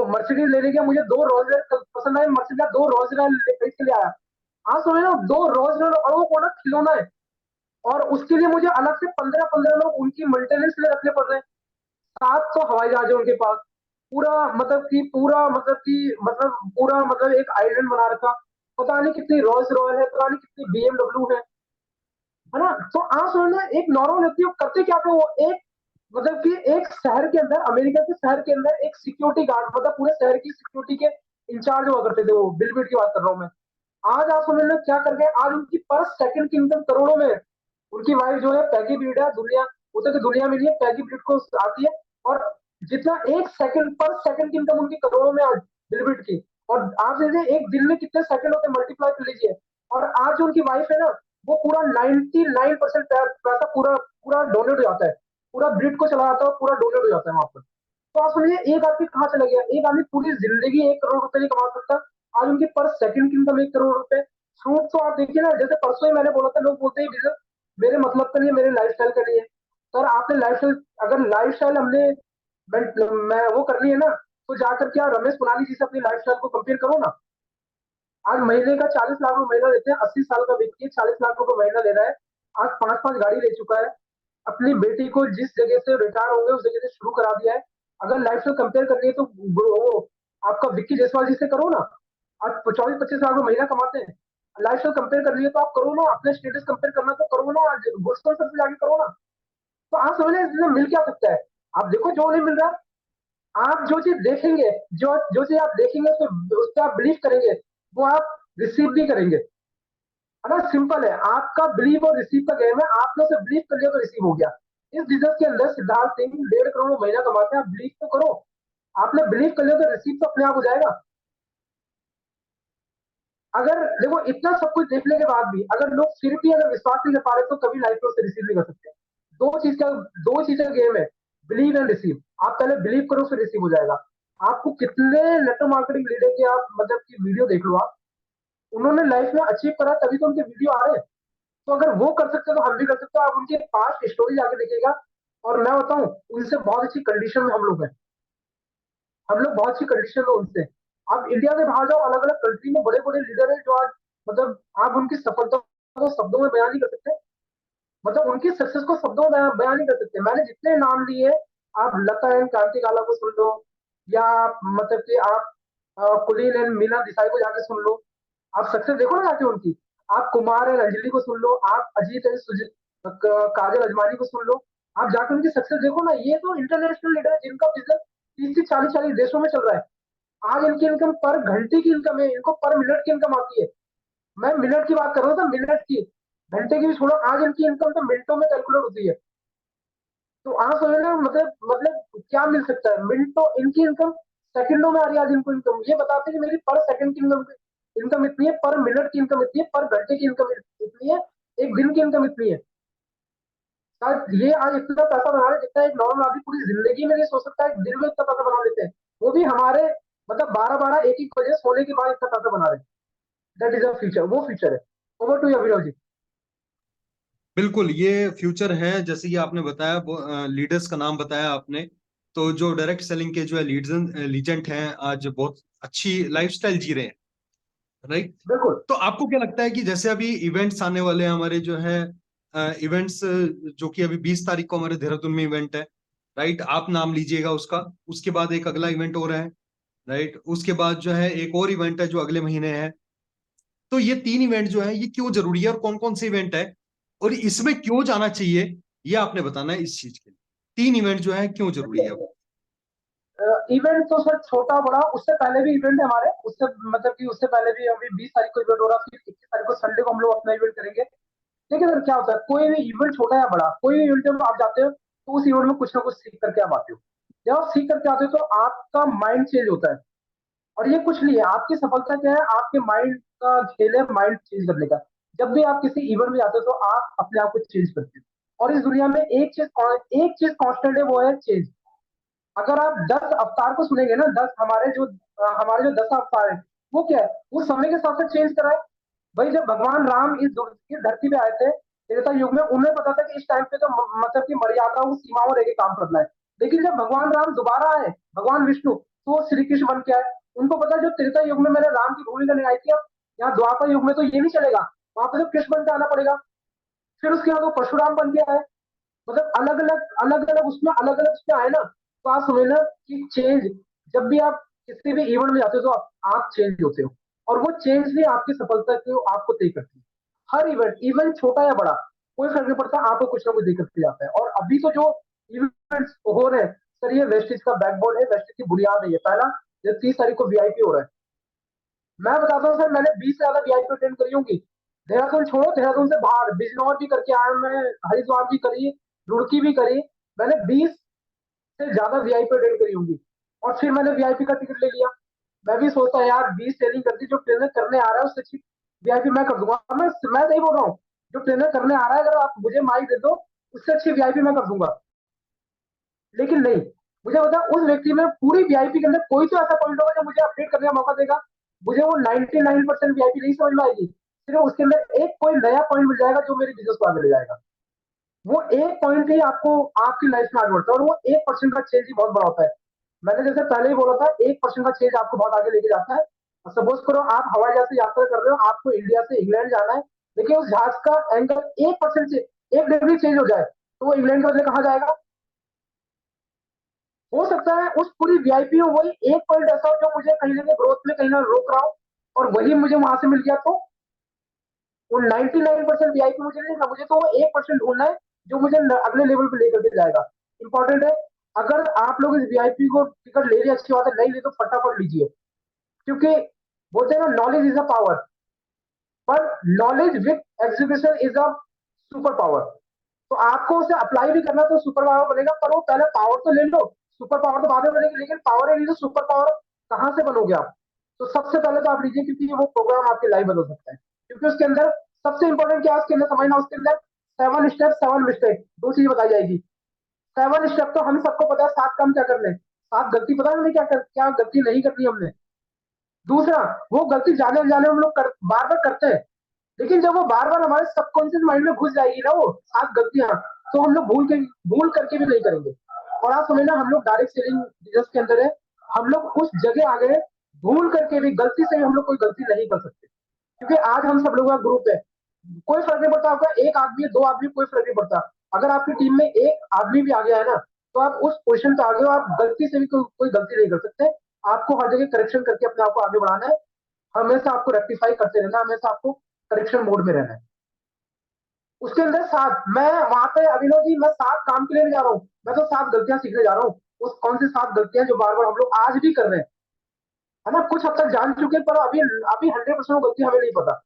मर्सिडीज लेने गया, मुझे 2 रोल्स रॉयल पसंद आए, मर्सिडीज 2 रोल्स रॉयल खरीद के ले आया। हाँ सुने ना, 2 रोल्स रॉयल, और वो कौन खिलौना है, और उसके लिए मुझे अलग से 15-15 लोग उनकी मेंटेनेंस लिए रखने पड़ रहे हैं। 700 हवाई जहाज है उनके पास। पूरा मतलब एक आइलैंड बना रखा। पता नहीं कितनी रोल्स रॉयल है, पता नहीं कितनी बीएमडब्ल्यू है ना। तो आप समझना, एक नॉर्मल व्यक्ति को करते क्या थे वो, एक मतलब कि एक शहर के अंदर, अमेरिका के शहर के अंदर एक सिक्योरिटी गार्ड, मतलब पूरे शहर की सिक्योरिटी के इंचार्ज हुआ करते थे। वो बिल गेट की बात कर रहा हूँ मैं। आज आप समझ लो क्या कर गए, आज उनकी पर सेकंड की इनकम करोड़ों में है। उनकी वाइफ जो है पैगी ब्रीड है, दुनिया उसे तो दुनिया मिली है, पैगी ब्रीड को आती है। और जितना एक सेकंड पर सेकंड की इनकम उनकी करोड़ों में आज बिल गेट की। और आप जैसे एक दिन में कितने सेकंड होते, मल्टीप्लाई कर लीजिए। और आज जो उनकी वाइफ है ना, वो पूरा 99% पैसा पूरा पूरा डोनेट हो जाता है, पूरा ब्रिड को चला जाता है, पूरा डोनेट हो जाता है वहां पर। तो आप समझिए, एक आदमी कहाँ चला गया, एक आदमी पूरी जिंदगी 1 करोड़ रुपए नहीं कमा सकता, आज उनकी पर सेकंड की इनकम 1 करोड़ रुपए। फ्रूट तो आप देखिए ना, जैसे परसों ही मैंने बोला था, लोग बोलते हैं बिजनेस मेरे मतलब का नहीं है, मेरे लाइफ स्टाइल का नहीं है। सर आपने लाइफ स्टाइल, अगर लाइफ स्टाइल हमने मैं वो करनी है ना, तो जाकर क्या रमेश पुनाली जी से अपनी लाइफ स्टाइल को कंपेयर करो ना। आज महीने का 40 लाख रुपए महीना लेते हैं, 80 साल का व्यक्ति 40 लाख रुपए महीना ले रहा है। आज 5-5 गाड़ी ले चुका है। अपनी बेटी को जिस जगह से रिटायर होंगे उस जगह से शुरू करा दिया है। अगर लाइफ से कंपेयर करनी है तो वो आपका विक्की जायसवाल जी से करो ना। आज 24-25 लाख रुपए महीना कमाते हैं। लाइफ से कंपेयर करनी है तो आप करो ना, अपने स्टेटस कंपेयर करना तो करो ना, आज गुडस्टोन सबसे जाके करो ना। तो आप समझ लें इसमें मिल क्या सकता है। आप देखो जो नहीं मिल रहा, आप जो चीज देखेंगे, जो जो चीज आप देखेंगे उस पर आप बिलीव करेंगे, वो आप रिसीव भी करेंगे, है ना। सिंपल है, आपका बिलीव और रिसीव का गेम है। आपने उसे बिलीव कर लिया तो रिसीव हो गया। इस बिजनेस के अंदर सिद्धार्थ सिंह 1.5 करोड़ महीना कमाते हैं, आप बिलीव तो करो। आपने बिलीव कर लिया तो रिसीव तो अपने आप हो जाएगा। अगर देखो इतना सब कुछ देखने के बाद भी अगर लोग फिर भी अगर विश्वास नहीं कर पा रहे तो कभी लाइफ में उसे रिसीव नहीं कर सकते। दो चीज का गेम है, बिलीव एंड रिसीव। आप पहले बिलीव करो फिर रिसीव हो जाएगा। आपको कितने नेटवर्क मार्केटिंग लीडर के आप मतलब की वीडियो देख लो आप, उन्होंने लाइफ में अचीव करा तभी तो उनके वीडियो आ रहे हैं। तो अगर वो कर सकते हैं तो हम भी कर सकते हैं। आप उनके पास्ट स्टोरी आके देखिएगा, और मैं बताऊं, उनसे बहुत अच्छी कंडीशन में हम लोग हैं। हम लोग बहुत सी कंडीशन में उनसे। आप इंडिया में बाहर जाओ, अलग अलग कंट्री में बड़े बड़े लीडर हैं जो आज मतलब आप उनकी सफलता को शब्दों में बयान नहीं कर सकते। मतलब उनकी सक्सेस को शब्दों में बयान नहीं कर सकते। मैंने जितने नाम लिए, आप लता एंड क्रांति काला को सुन लो, या मतलब कि आप कुलीन एंड मीना देसाई को जाके सुन लो, आप सक्सेस देखो ना जाके उनकी। आप कुमार एंड अंजलि को सुन लो, आप अजीत एंड सुजीत काजल अजमानी को सुन लो, आप जाके उनकी सक्सेस देखो ना। ये तो इंटरनेशनल लीडर है जिनका बिजनेस 30 से 40 देशों में चल रहा है। आज इनकी इनकम पर घंटे की इनकम है, इनको पर मिनट की इनकम आती है। मैं मिनट की बात कर रहा हूँ, मिनट की, घंटे की भी छोड़ो। आज इनकी इनकम तो मिनटों में कैलकुलेट होती है। तो आप समझ रहे हो मतलब क्या मिल सकता है। मिनटों इनकी इनकम सेकंडों में आ रही है। आज इनको इनकम ये बताते हैं कि मेरी पर सेकंड की इनकम इनकम इतनी है, पर मिनट की इनकम इतनी है, पर घंटे की इनकम इतनी है, एक दिन की इनकम इतनी है। शायद ये आज इतना पैसा बना रहे हैं जितना एक नॉर्मल आदमी पूरी जिंदगी में नहीं सोच सकता है। एक दिन में इतना पैसा बना लेते हैं, वो भी हमारे मतलब 12 12 एक एक बजे सोने के बाद इतना पैसा बना रहे हैं। दैट इज अ फ्यूचर, वो फ्यूचर है। ओवर टू अभिनव जी। बिल्कुल, ये फ्यूचर है। जैसे कि आपने बताया, लीडर्स का नाम बताया आपने, तो जो डायरेक्ट सेलिंग के जो है लीजेंड हैं, आज बहुत अच्छी लाइफस्टाइल जी रहे हैं, राइट। बिल्कुल। तो आपको क्या लगता है कि जैसे अभी इवेंट्स आने वाले हैं हमारे जो है, इवेंट्स जो कि अभी 20 तारीख को हमारे देहरादून में इवेंट है, राइट, आप नाम लीजिएगा उसका। उसके बाद एक अगला इवेंट हो रहा है, राइट, उसके बाद जो है एक और इवेंट है जो अगले महीने है। तो ये 3 इवेंट जो है ये क्यों जरूरी है, और कौन कौन से इवेंट है, और इसमें क्यों जाना चाहिए, ये आपने बताना है इस चीज के लिए। 3 इवेंट जो है क्यों जरूरी है। इवेंट तो सर छोटा बड़ा उससे पहले भी इवेंट है हमारे, उससे मतलब कि उससे पहले भी अभी 20 तारीख को इवेंट हो रहा है, फिर 21 तारीख को संडे को हम लोग अपना इवेंट करेंगे। देखिए सर क्या होता है, कोई भी इवेंट छोटा या बड़ा, कोई भी इवेंट में आप जाते हो तो उस इवेंट में कुछ ना कुछ सीख करके आप आते हो। जब आप सीख करके आते हो तो आपका माइंड चेंज होता है। और ये कुछ नहीं है, आपकी सफलता क्या है, आपके माइंड का खेल है, माइंड चेंज करने का। जब भी आप किसी इवेंट में जाते हो तो आप अपने आप को चेंज करते हो। और इस दुनिया में एक चीज कांस्टेंट है, वो है चेंज। अगर आप 10 अवतार को सुनेंगे ना, 10 हमारे जो 10 अवतार है, वो क्या है, वो समय के साथ साथ चेंज करा है। भाई जब भगवान राम इस धरती पे आए थे त्रेता युग में, उन्हें पता था कि इस टाइम पे तो मतलब की मर्यादाओं सीमाओं रह के काम करना है। लेकिन जब भगवान राम दोबारा आए, भगवान विष्णु, तो वो श्री कृष्ण बन के आए। उनको पता है जो त्रेता युग में मैंने राम की भूमिका निभाई थी, अब यहाँ द्वापर युग में तो ये नहीं चलेगा, वहां पे तो कृष्ण बन के आना पड़ेगा। फिर उसके बाद वो परशुराम बन के आए। मतलब अलग अलग उसमें अलग अलग उसमें आए ना। तो आप समझना कि चेंज, जब भी आप किसी भी इवेंट में जाते हो तो आप चेंज होते हो। और वो चेंज भी आपकी सफलता को आपको तय करती है। हर इवेंट, इवेंट छोटा या बड़ा, कोई फर्क नहीं पड़ता, आपको कुछ ना कुछ देकर के जाता है। और अभी तो जो इवेंट्स हो रहे हैं सर, ये वेस्टिज का बैकबोन है, वेस्टिज की बुनियाद है ये पहला। जब 30 तारीख को वीआईपी हो रहा है, मैं बताता हूँ सर, मैंने 20 से ज्यादा वीआईपी अटेंड करी होंगी। देहरादून छोड़ो, देहरादून से बाहर बिजनौर भी करके आया मैं, हरिद्वार भी करी, रुड़की भी करी। मैंने 20 से ज्यादा वीआईपी अटेंड करी होंगी। और फिर मैंने वीआईपी का टिकट ले लिया। मैं भी सोचता यार 20 ट्रेनिंग करती, जो ट्रेनर करने आ रहा है उससे अच्छी वीआईपी मैं कर दूंगा। मैं सही बोल रहा हूँ, जो ट्रेनर करने आ रहा है, अगर आप मुझे माइक दे दो, उससे अच्छी वीआईपी मैं कर दूंगा। लेकिन नहीं, मुझे पता है उस व्यक्ति में पूरी वीआईपी के अंदर कोई तो ऐसा पॉइंट होगा जो मुझे अपडेट करने का मौका देगा। मुझे वो 99% वीआईपी नहीं समझ में आएगी, सिर्फ उसके अंदर एक कोई नया पॉइंट मिल जाएगा जो मेरे बिजनेस को आगे ले जाएगा। वो एक पॉइंट ही आपको आपकी लाइफ में आगे बढ़ता है, और वो 1% का चेंज ही बहुत बड़ा होता है। मैंने जैसे पहले ही बोला था, 1% का चेंज आपको बहुत आगे लेके जाता है। सपोज करो आप हवाई जहाज से यात्रा कर रहे हो, आपको इंडिया से इंग्लैंड जाना है, लेकिन उस जहाज का एंगल 1% से 1 डिग्री चेंज हो जाए, तो वो इंग्लैंड के बदले कहाँ जाएगा। हो सकता है उस पूरी वीआईपी में वही एक पॉइंट ऐसा हो जो मुझे कहीं ना कहीं ग्रोथ में कहीं ना रोक रहा हो, और वही मुझे वहां से मिल गया, तो वो 99% वीआईपी मुझे नहीं था, मुझे तो वो 1% ढूंढना है जो मुझे अगले लेवल पे लेकर के जाएगा। इंपॉर्टेंट है। अगर आप लोग इस वीआईपी को टिकट ले रहे हैं, अच्छी बात है, नहीं ले तो फटाफट लीजिए। क्योंकि बोलते हैं ना, नॉलेज इज अ पावर, पर knowledge with execution is a super power. तो आपको उसे अप्लाई भी करना तो सुपर पावर बनेगा, पर वो पहले पावर तो ले लो। सुपर पावर तो बाद में बनेगी, लेकिन पावर है नहीं तो सुपर पावर कहां से बनोगे आप। तो सबसे पहले तो आप लीजिए, क्योंकि वो प्रोग्राम आपकी लाइफ बदल सकता है। क्योंकि उसके अंदर सबसे इंपॉर्टेंट क्या है, उसके अंदर समझना, उसके अंदर 7 स्टेप 7 मिस्टेक 2 चीज बताई जाएगी। 7 स्टेप तो हम सबको पता है, 7 काम क्या करने हैं। साथ गलती पता है हमने क्या गलती नहीं करनी हमने। दूसरा, वो गलती जाने अनजाने हम लोग बार बार करते हैं, लेकिन जब वो बार बार हमारे सबकॉन्शियस माइंड में घुस जाएगी ना वो सात गलतियां, तो हम लोग भूल करके भी नहीं करेंगे। और आप समझना, हम लोग डायरेक्ट सेलिंग बिजनेस के अंदर है, हम लोग उस जगह आ गए, भूल करके भी गलती से भी हम लोग कोई गलती नहीं कर सकते, क्योंकि आज हम सब लोगों का ग्रुप है। कोई फर्क नहीं पड़ता आपका एक आदमी दो आदमी, कोई फर्क नहीं पड़ता। अगर आपकी टीम में एक आदमी भी आ गया है ना, तो आप उस पोजीशन पे आ गए हो, आप गलती से भी कोई गलती नहीं कर सकते। आपको हर जगह करेक्शन करके अपने आप को आगे बढ़ाना है, हमेशा आपको रेक्टिफाई करते रहना, हमेशा आपको करेक्शन मोड में रहना है। उसके अंदर सात, मैं वहां पे अभिनव जी मैं सात काम के लिए नहीं जा रहा हूँ, मैं तो सात गलतियां सीखने जा रहा हूँ। उस कौन सी सात गलतियां जो बार बार हम लोग आज भी कर रहे हैं, है ना, कुछ हद तक जान चुके हैं, पर अभी अभी 100% गलती हमें नहीं पता।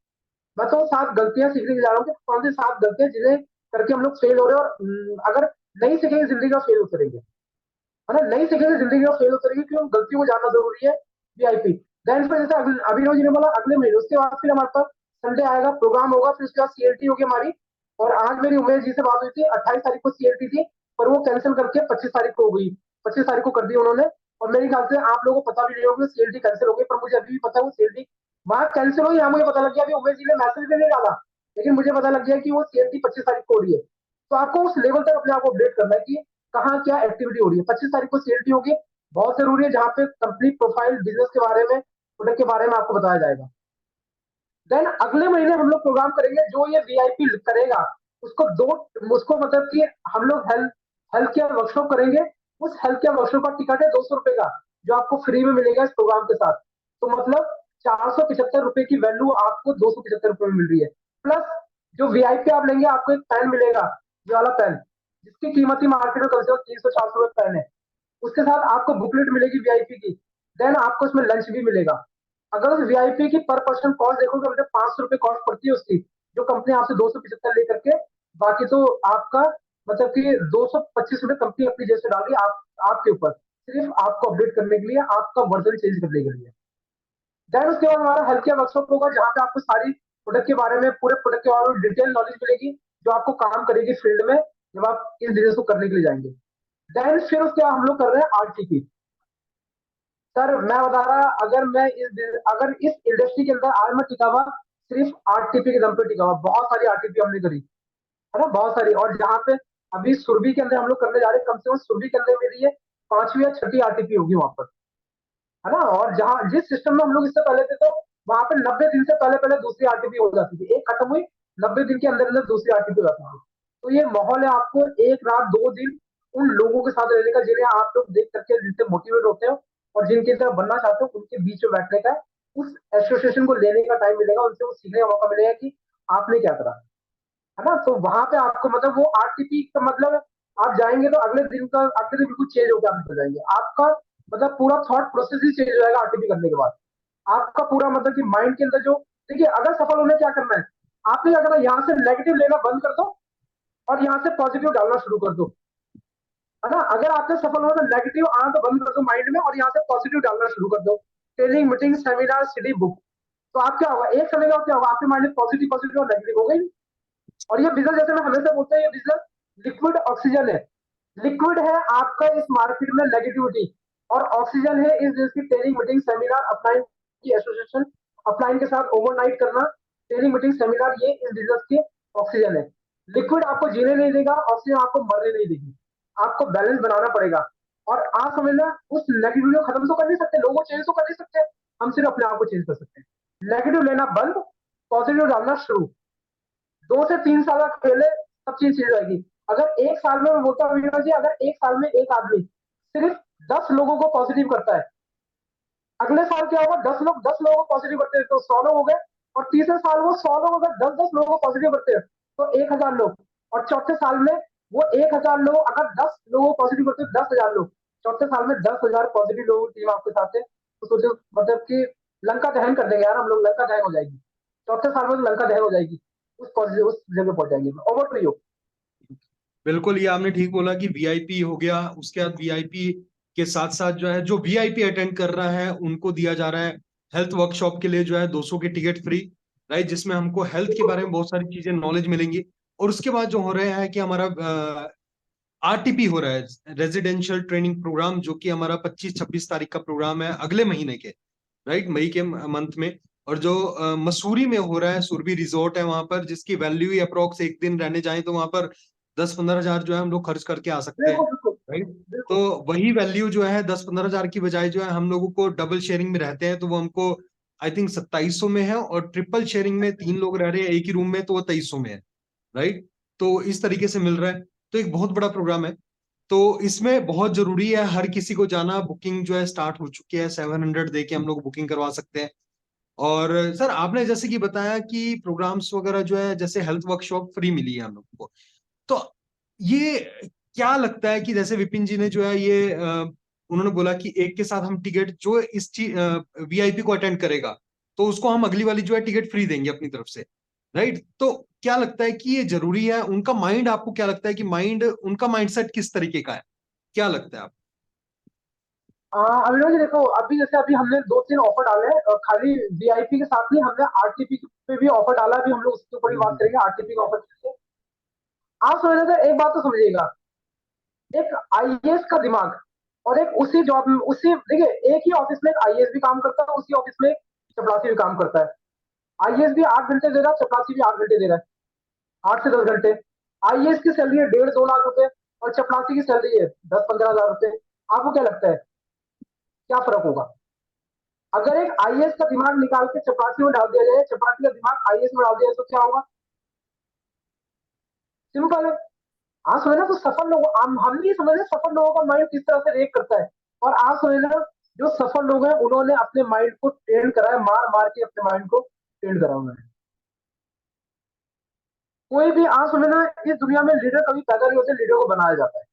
मैं तो सात गलतियां सीखने के जा रहा हूँ कि कौन सी सात गलतियां जिन्हें करके हम लोग फेल हो रहे हैं, और अगर नहीं सीखेंगे जिंदगी का फेल उतरेंगे, है ना, नहीं सीखेंगे जिंदगी का फेल उतरेंगे, क्यों गलती को जानना जरूरी है। वीआईपी। देन फिर जैसे अभिनव जी ने बोला अगले महीने, उसके बाद फिर हमारे पास संडे आएगा, प्रोग्राम होगा, फिर उसके बाद सीएलटी होगी हमारी। और आज मेरी उमेश जी से बात हुई थी, 28 तारीख को सीएलटी थी, पर वो कैंसिल करके 25 तारीख को हो गई, 25 तारीख को कर दी उन्होंने। और मेरे ख्याल से आप लोगों को पता भी नहीं होगा सीएलटी कैंसिल हो गई, पर मुझे अभी भी पता है वो सीएलटी वहां कैंसिल हुई, यहाँ मुझे पता लग गया, अभी उमेश जी ने मैसेज भी नहीं डाला, लेकिन मुझे पता लग गया कि वो सीएलटी 25 तारीख को हो रही है। तो आपको उस लेवल तक अपने आप को अपडेट करना है कि कहाँ क्या एक्टिविटी हो रही है। 25 तारीख को सीएलटी होगी, बहुत जरूरी है, जहाँ पे कंपनी प्रोफाइल बिजनेस के बारे में, प्रोडक्ट के बारे में आपको बताया जाएगा। देन अगले महीने हम लोग प्रोग्राम करेंगे, जो ये वीआईपी करेगा उसको दो, उसको मतलब कि हम लोग हेल्थ हेल्थ केयर वर्कशॉप करेंगे। उस हेल्थ केयर वर्कशॉप का टिकट है 200 रुपए का, जो आपको फ्री में मिलेगा इस प्रोग्राम के साथ। तो मतलब 475 रुपए की वैल्यू आपको 275 रुपए में मिल रही है। प्लस जो वीआईपी आप लेंगे, आपको एक पेन मिलेगा, ये वाला पेन, जिसकी कीमत ही मार्केट में कम से कम 300-400 रुपए पेन है। उसके साथ आपको बुकलेट मिलेगी वीआईपी की। देन आपको इसमें लंच भी मिलेगा। अगर उस वीआईपी की पर पर्सन कॉस्ट देखोगे, मतलब 500 रुपए कॉस्ट पड़ती है उसकी, जो कंपनी आपसे 275 लेकर के, बाकी तो आपका मतलब कि 225 रुपए कंपनी अपनी जेब से डाल रही है आपके ऊपर, सिर्फ आपको अपडेट करने के लिए, आपका वर्जन चेंज करने के लिए। देन उसके बाद हमारा हेल्थ केयर वर्कशॉप होगा, जहाँ पे आपको सारी प्रोडक्ट के बारे में, पूरे प्रोडक्ट के बारे में डिटेल नॉलेज मिलेगी, जो आपको काम करेगी फील्ड में जब आप इस बिजनेस को करने के लिए जाएंगे। देन फिर उसके बाद हम लोग कर रहे हैं आरटीपी। सर मैं बता रहा, अगर इस इंडस्ट्री के अंदर आज मैं टिका हुआ, सिर्फ आरटीपी के दम पे टिका हुआ। बहुत सारी आरटीपी हमने करी, है ना, बहुत सारी। और जहाँ पे अभी सुरभि के अंदर हम लोग करने जा रहे हैं, कम से कम सुरभि के अंदर मेरी ये पांचवी या छठी आरटीपी होगी वहां पर, है ना। और जहाँ जिस सिस्टम में हम लोग इससे पहले थे, तो वहां पे 90 दिन से पहले पहले दूसरी आरटीपी हो जाती थी, एक खत्म हुई, 90 दिन के अंदर अंदर दूसरी आरटीपी हो जाती थी। तो ये माहौल है, आपको एक रात 2 दिन उन लोगों के साथ रहने का, जिन्हें आप लोग देख करके जिनसे मोटिवेट होते हो और जिनकी तरह बनना चाहते हो, उनके बीच में बैठने का, उस एसोसिएशन को लेने का टाइम मिलेगा, उनसे वो सीखने का मौका मिलेगा कि आपने क्या करा, है ना। तो वहां पे आपको मतलब वो आरटीपी का मतलब, आप जाएंगे तो अगले दिन बिल्कुल चेंज होकर आप निकल जाएंगे। आपका मतलब पूरा थॉट प्रोसेस ही चेंज हो जाएगा आरटीपी करने के बाद। आपका पूरा मतलब कि माइंड के अंदर जो, देखिए अगर सफल होने क्या करना है, आपने क्या करना है, यहाँ से नेगेटिव लेना बंद कर दो और यहाँ से पॉजिटिव डालना शुरू कर दो, है ना। अगर आपने सफल होना तो नेगेटिव आना तो बंद कर दो माइंड में, और यहाँ से पॉजिटिव डालना शुरू कर दो। Training, meeting, seminar, study book. तो आप क्या होगा, एक समय का क्या होगा, आपके माइंड में पॉजिटिव पॉजिटिव और नेगेटिव हो गई। और ये बिजनेस, जैसे मैं हमेशा बोलता हूँ, ये बिजनेस लिक्विड ऑक्सीजन है। लिक्विड है आपका इस मार्केट में नेगेटिविटी, और ऑक्सीजन है इस बिजनेस की ट्रेनिंग, मीटिंग, सेमिनार, अपलाइन की एसोसिएशन, अपलाइन के साथ ओवरनाइट करना, ट्रेनिंग, मीटिंग, सेमिनार, ये इस बिजनेस की ऑक्सीजन है। लिक्विड आपको जीने नहीं देगा, ऑक्सीजन आपको मरने नहीं देगी। आपको बैलेंस बनाना पड़ेगा। और आप समझना, उस नेगेटिविटी को खत्म तो कर नहीं सकते, लोगों को चेंज तो कर नहीं सकते, हम सिर्फ अपने आप को चेंज कर सकते हैं। नेगेटिव लेना बंद, पॉजिटिव डालना शुरू। 2 से 3 साल का खेल है, सब चीज चेंज होगी। अगर एक साल में, मैं बोलता हूँ अविनाश जी, अगर एक साल में एक आदमी सिर्फ 10 लोगों को पॉजिटिव करता है, अगले साल क्या होगा, 10 लोग 10 लोगों को पॉजिटिव करते हैं तो 100 लोग हो गए। और तीसरे साल वो 100 लोग अगर 10-10 लोगों को पॉजिटिव करते हैं तो 1000 लोग। और चौथे साल में वो 1000 लोग अगर 10 लोगों को पॉजिटिव करते हैं, 10,000 लोग। चौथे साल में 10,000 पॉजिटिव लोगों की टीम आपके साथ है। तो सोचो मतलब कि लंका दहन कर देंगे यार हम लोग, लंका दहन हो जाएगी चौथे साल में, तो लंका दहन हो जाएगी, उस जगह पहुंच जाएंगे। Over to you. बिल्कुल, ये आपने ठीक बोला कि वीआईपी हो गया, उसके बाद वीआईपी के साथ साथ जो है, जो वीआईपी अटेंड कर रहा है उनको दिया जा रहा है हेल्थ वर्कशॉप के लिए जो है 200 के टिकट फ्री, राइट, जिसमें हमको हेल्थ के बारे में बहुत सारी चीजें नॉलेज मिलेंगी। और उसके बाद जो हो रहा है कि हमारा आरटीपी हो रहा है, रेजिडेंशियल ट्रेनिंग प्रोग्राम, जो कि हमारा 25-26 तारीख का प्रोग्राम है अगले महीने के, राइट, मई के मंथ में। और जो मसूरी में हो रहा है, सुरभि रिजॉर्ट है वहां पर, जिसकी वैल्यू ही अप्रोक्स एक दिन रहने जाए तो वहां पर 10-15 हजार जो है हम लोग खर्च करके आ सकते हैं, बिल्कुल बिल्कुल राइट। तो बिल्कुल। वही वैल्यू जो है 10-15 हजार की बजाय जो है हम लोगों को डबल शेयरिंग में रहते हैं तो वो हमको आई थिंक 2700 में है, और ट्रिपल शेयरिंग में 3 लोग रह रहे हैं एक ही रूम में तो वो 2300 में है, राइट। तो इस तरीके से मिल रहा है। तो एक बहुत बड़ा प्रोग्राम है। तो इसमें बहुत जरूरी है हर किसी को जाना। बुकिंग जो है स्टार्ट हो चुकी है, 700 दे के हम लोग बुकिंग करवा सकते हैं। और सर आपने जैसे कि बताया कि प्रोग्राम्स वगैरह जो है, जैसे हेल्थ वर्कशॉप फ्री मिली है हम लोग को, तो ये क्या लगता है कि जैसे विपिन जी ने जो है ये उन्होंने बोला कि एक के साथ हम टिकट जो इस वीआईपी को अटेंड करेगा तो उसको हम अगली वाली जो है टिकट फ्री देंगे अपनी तरफ से, राइट। तो क्या लगता है कि ये जरूरी है? उनका माइंड, आपको क्या लगता है कि माइंड, उनका माइंडसेट किस तरीके का है, क्या लगता है आप? अभिनव जी देखो, अभी जैसे अभी हमने 2-3 ऑफर डाले हैं, खाली वीआईपी के साथ नहीं, हमने आरटीपी पे भी ऑफर डाला। अभी हम लोग उसके ऊपर भी बात हम्म। करेंगे, आरटीपी का ऑफर के लिए। आप समझ रहे थे, एक बात तो समझिएगा, एक आईएएस का दिमाग और एक उसी जॉब में, उसी देखिए एक ही ऑफिस में एक आईएएस भी काम करता है, उसी ऑफिस में एक चपरासी भी काम करता है। आईएएस भी 8 घंटे दे रहा है, चपरासी भी 8 घंटे दे रहा है, 8 से 10 घंटे। आईएएस की सैलरी है 1.5-2 लाख रुपए, और चपरासी की सैलरी है 10-15 हजार रुपए। आपको क्या लगता है क्या फर्क होगा? अगर एक आईएएस का दिमाग निकाल के चपरासी में डाल दिया जाए, चपरासी का दिमाग आईएएस में डाल दिया जाए, तो क्या होगा? सिंपल है। आप समझ ना, तो सफल लोग, हम नहीं समझ रहे सफल लोगों का माइंड किस तरह से रिएक्ट करता है। और आप समझ ना, जो सफल लोग हैं उन्होंने अपने माइंड को ट्रेन करा है, मार मार के अपने माइंड को ट्रेन करा हुआ है। कोई भी, आप समझ ना, इस दुनिया में लीडर कभी पैदा नहीं होते, लीडर को बनाया जाता है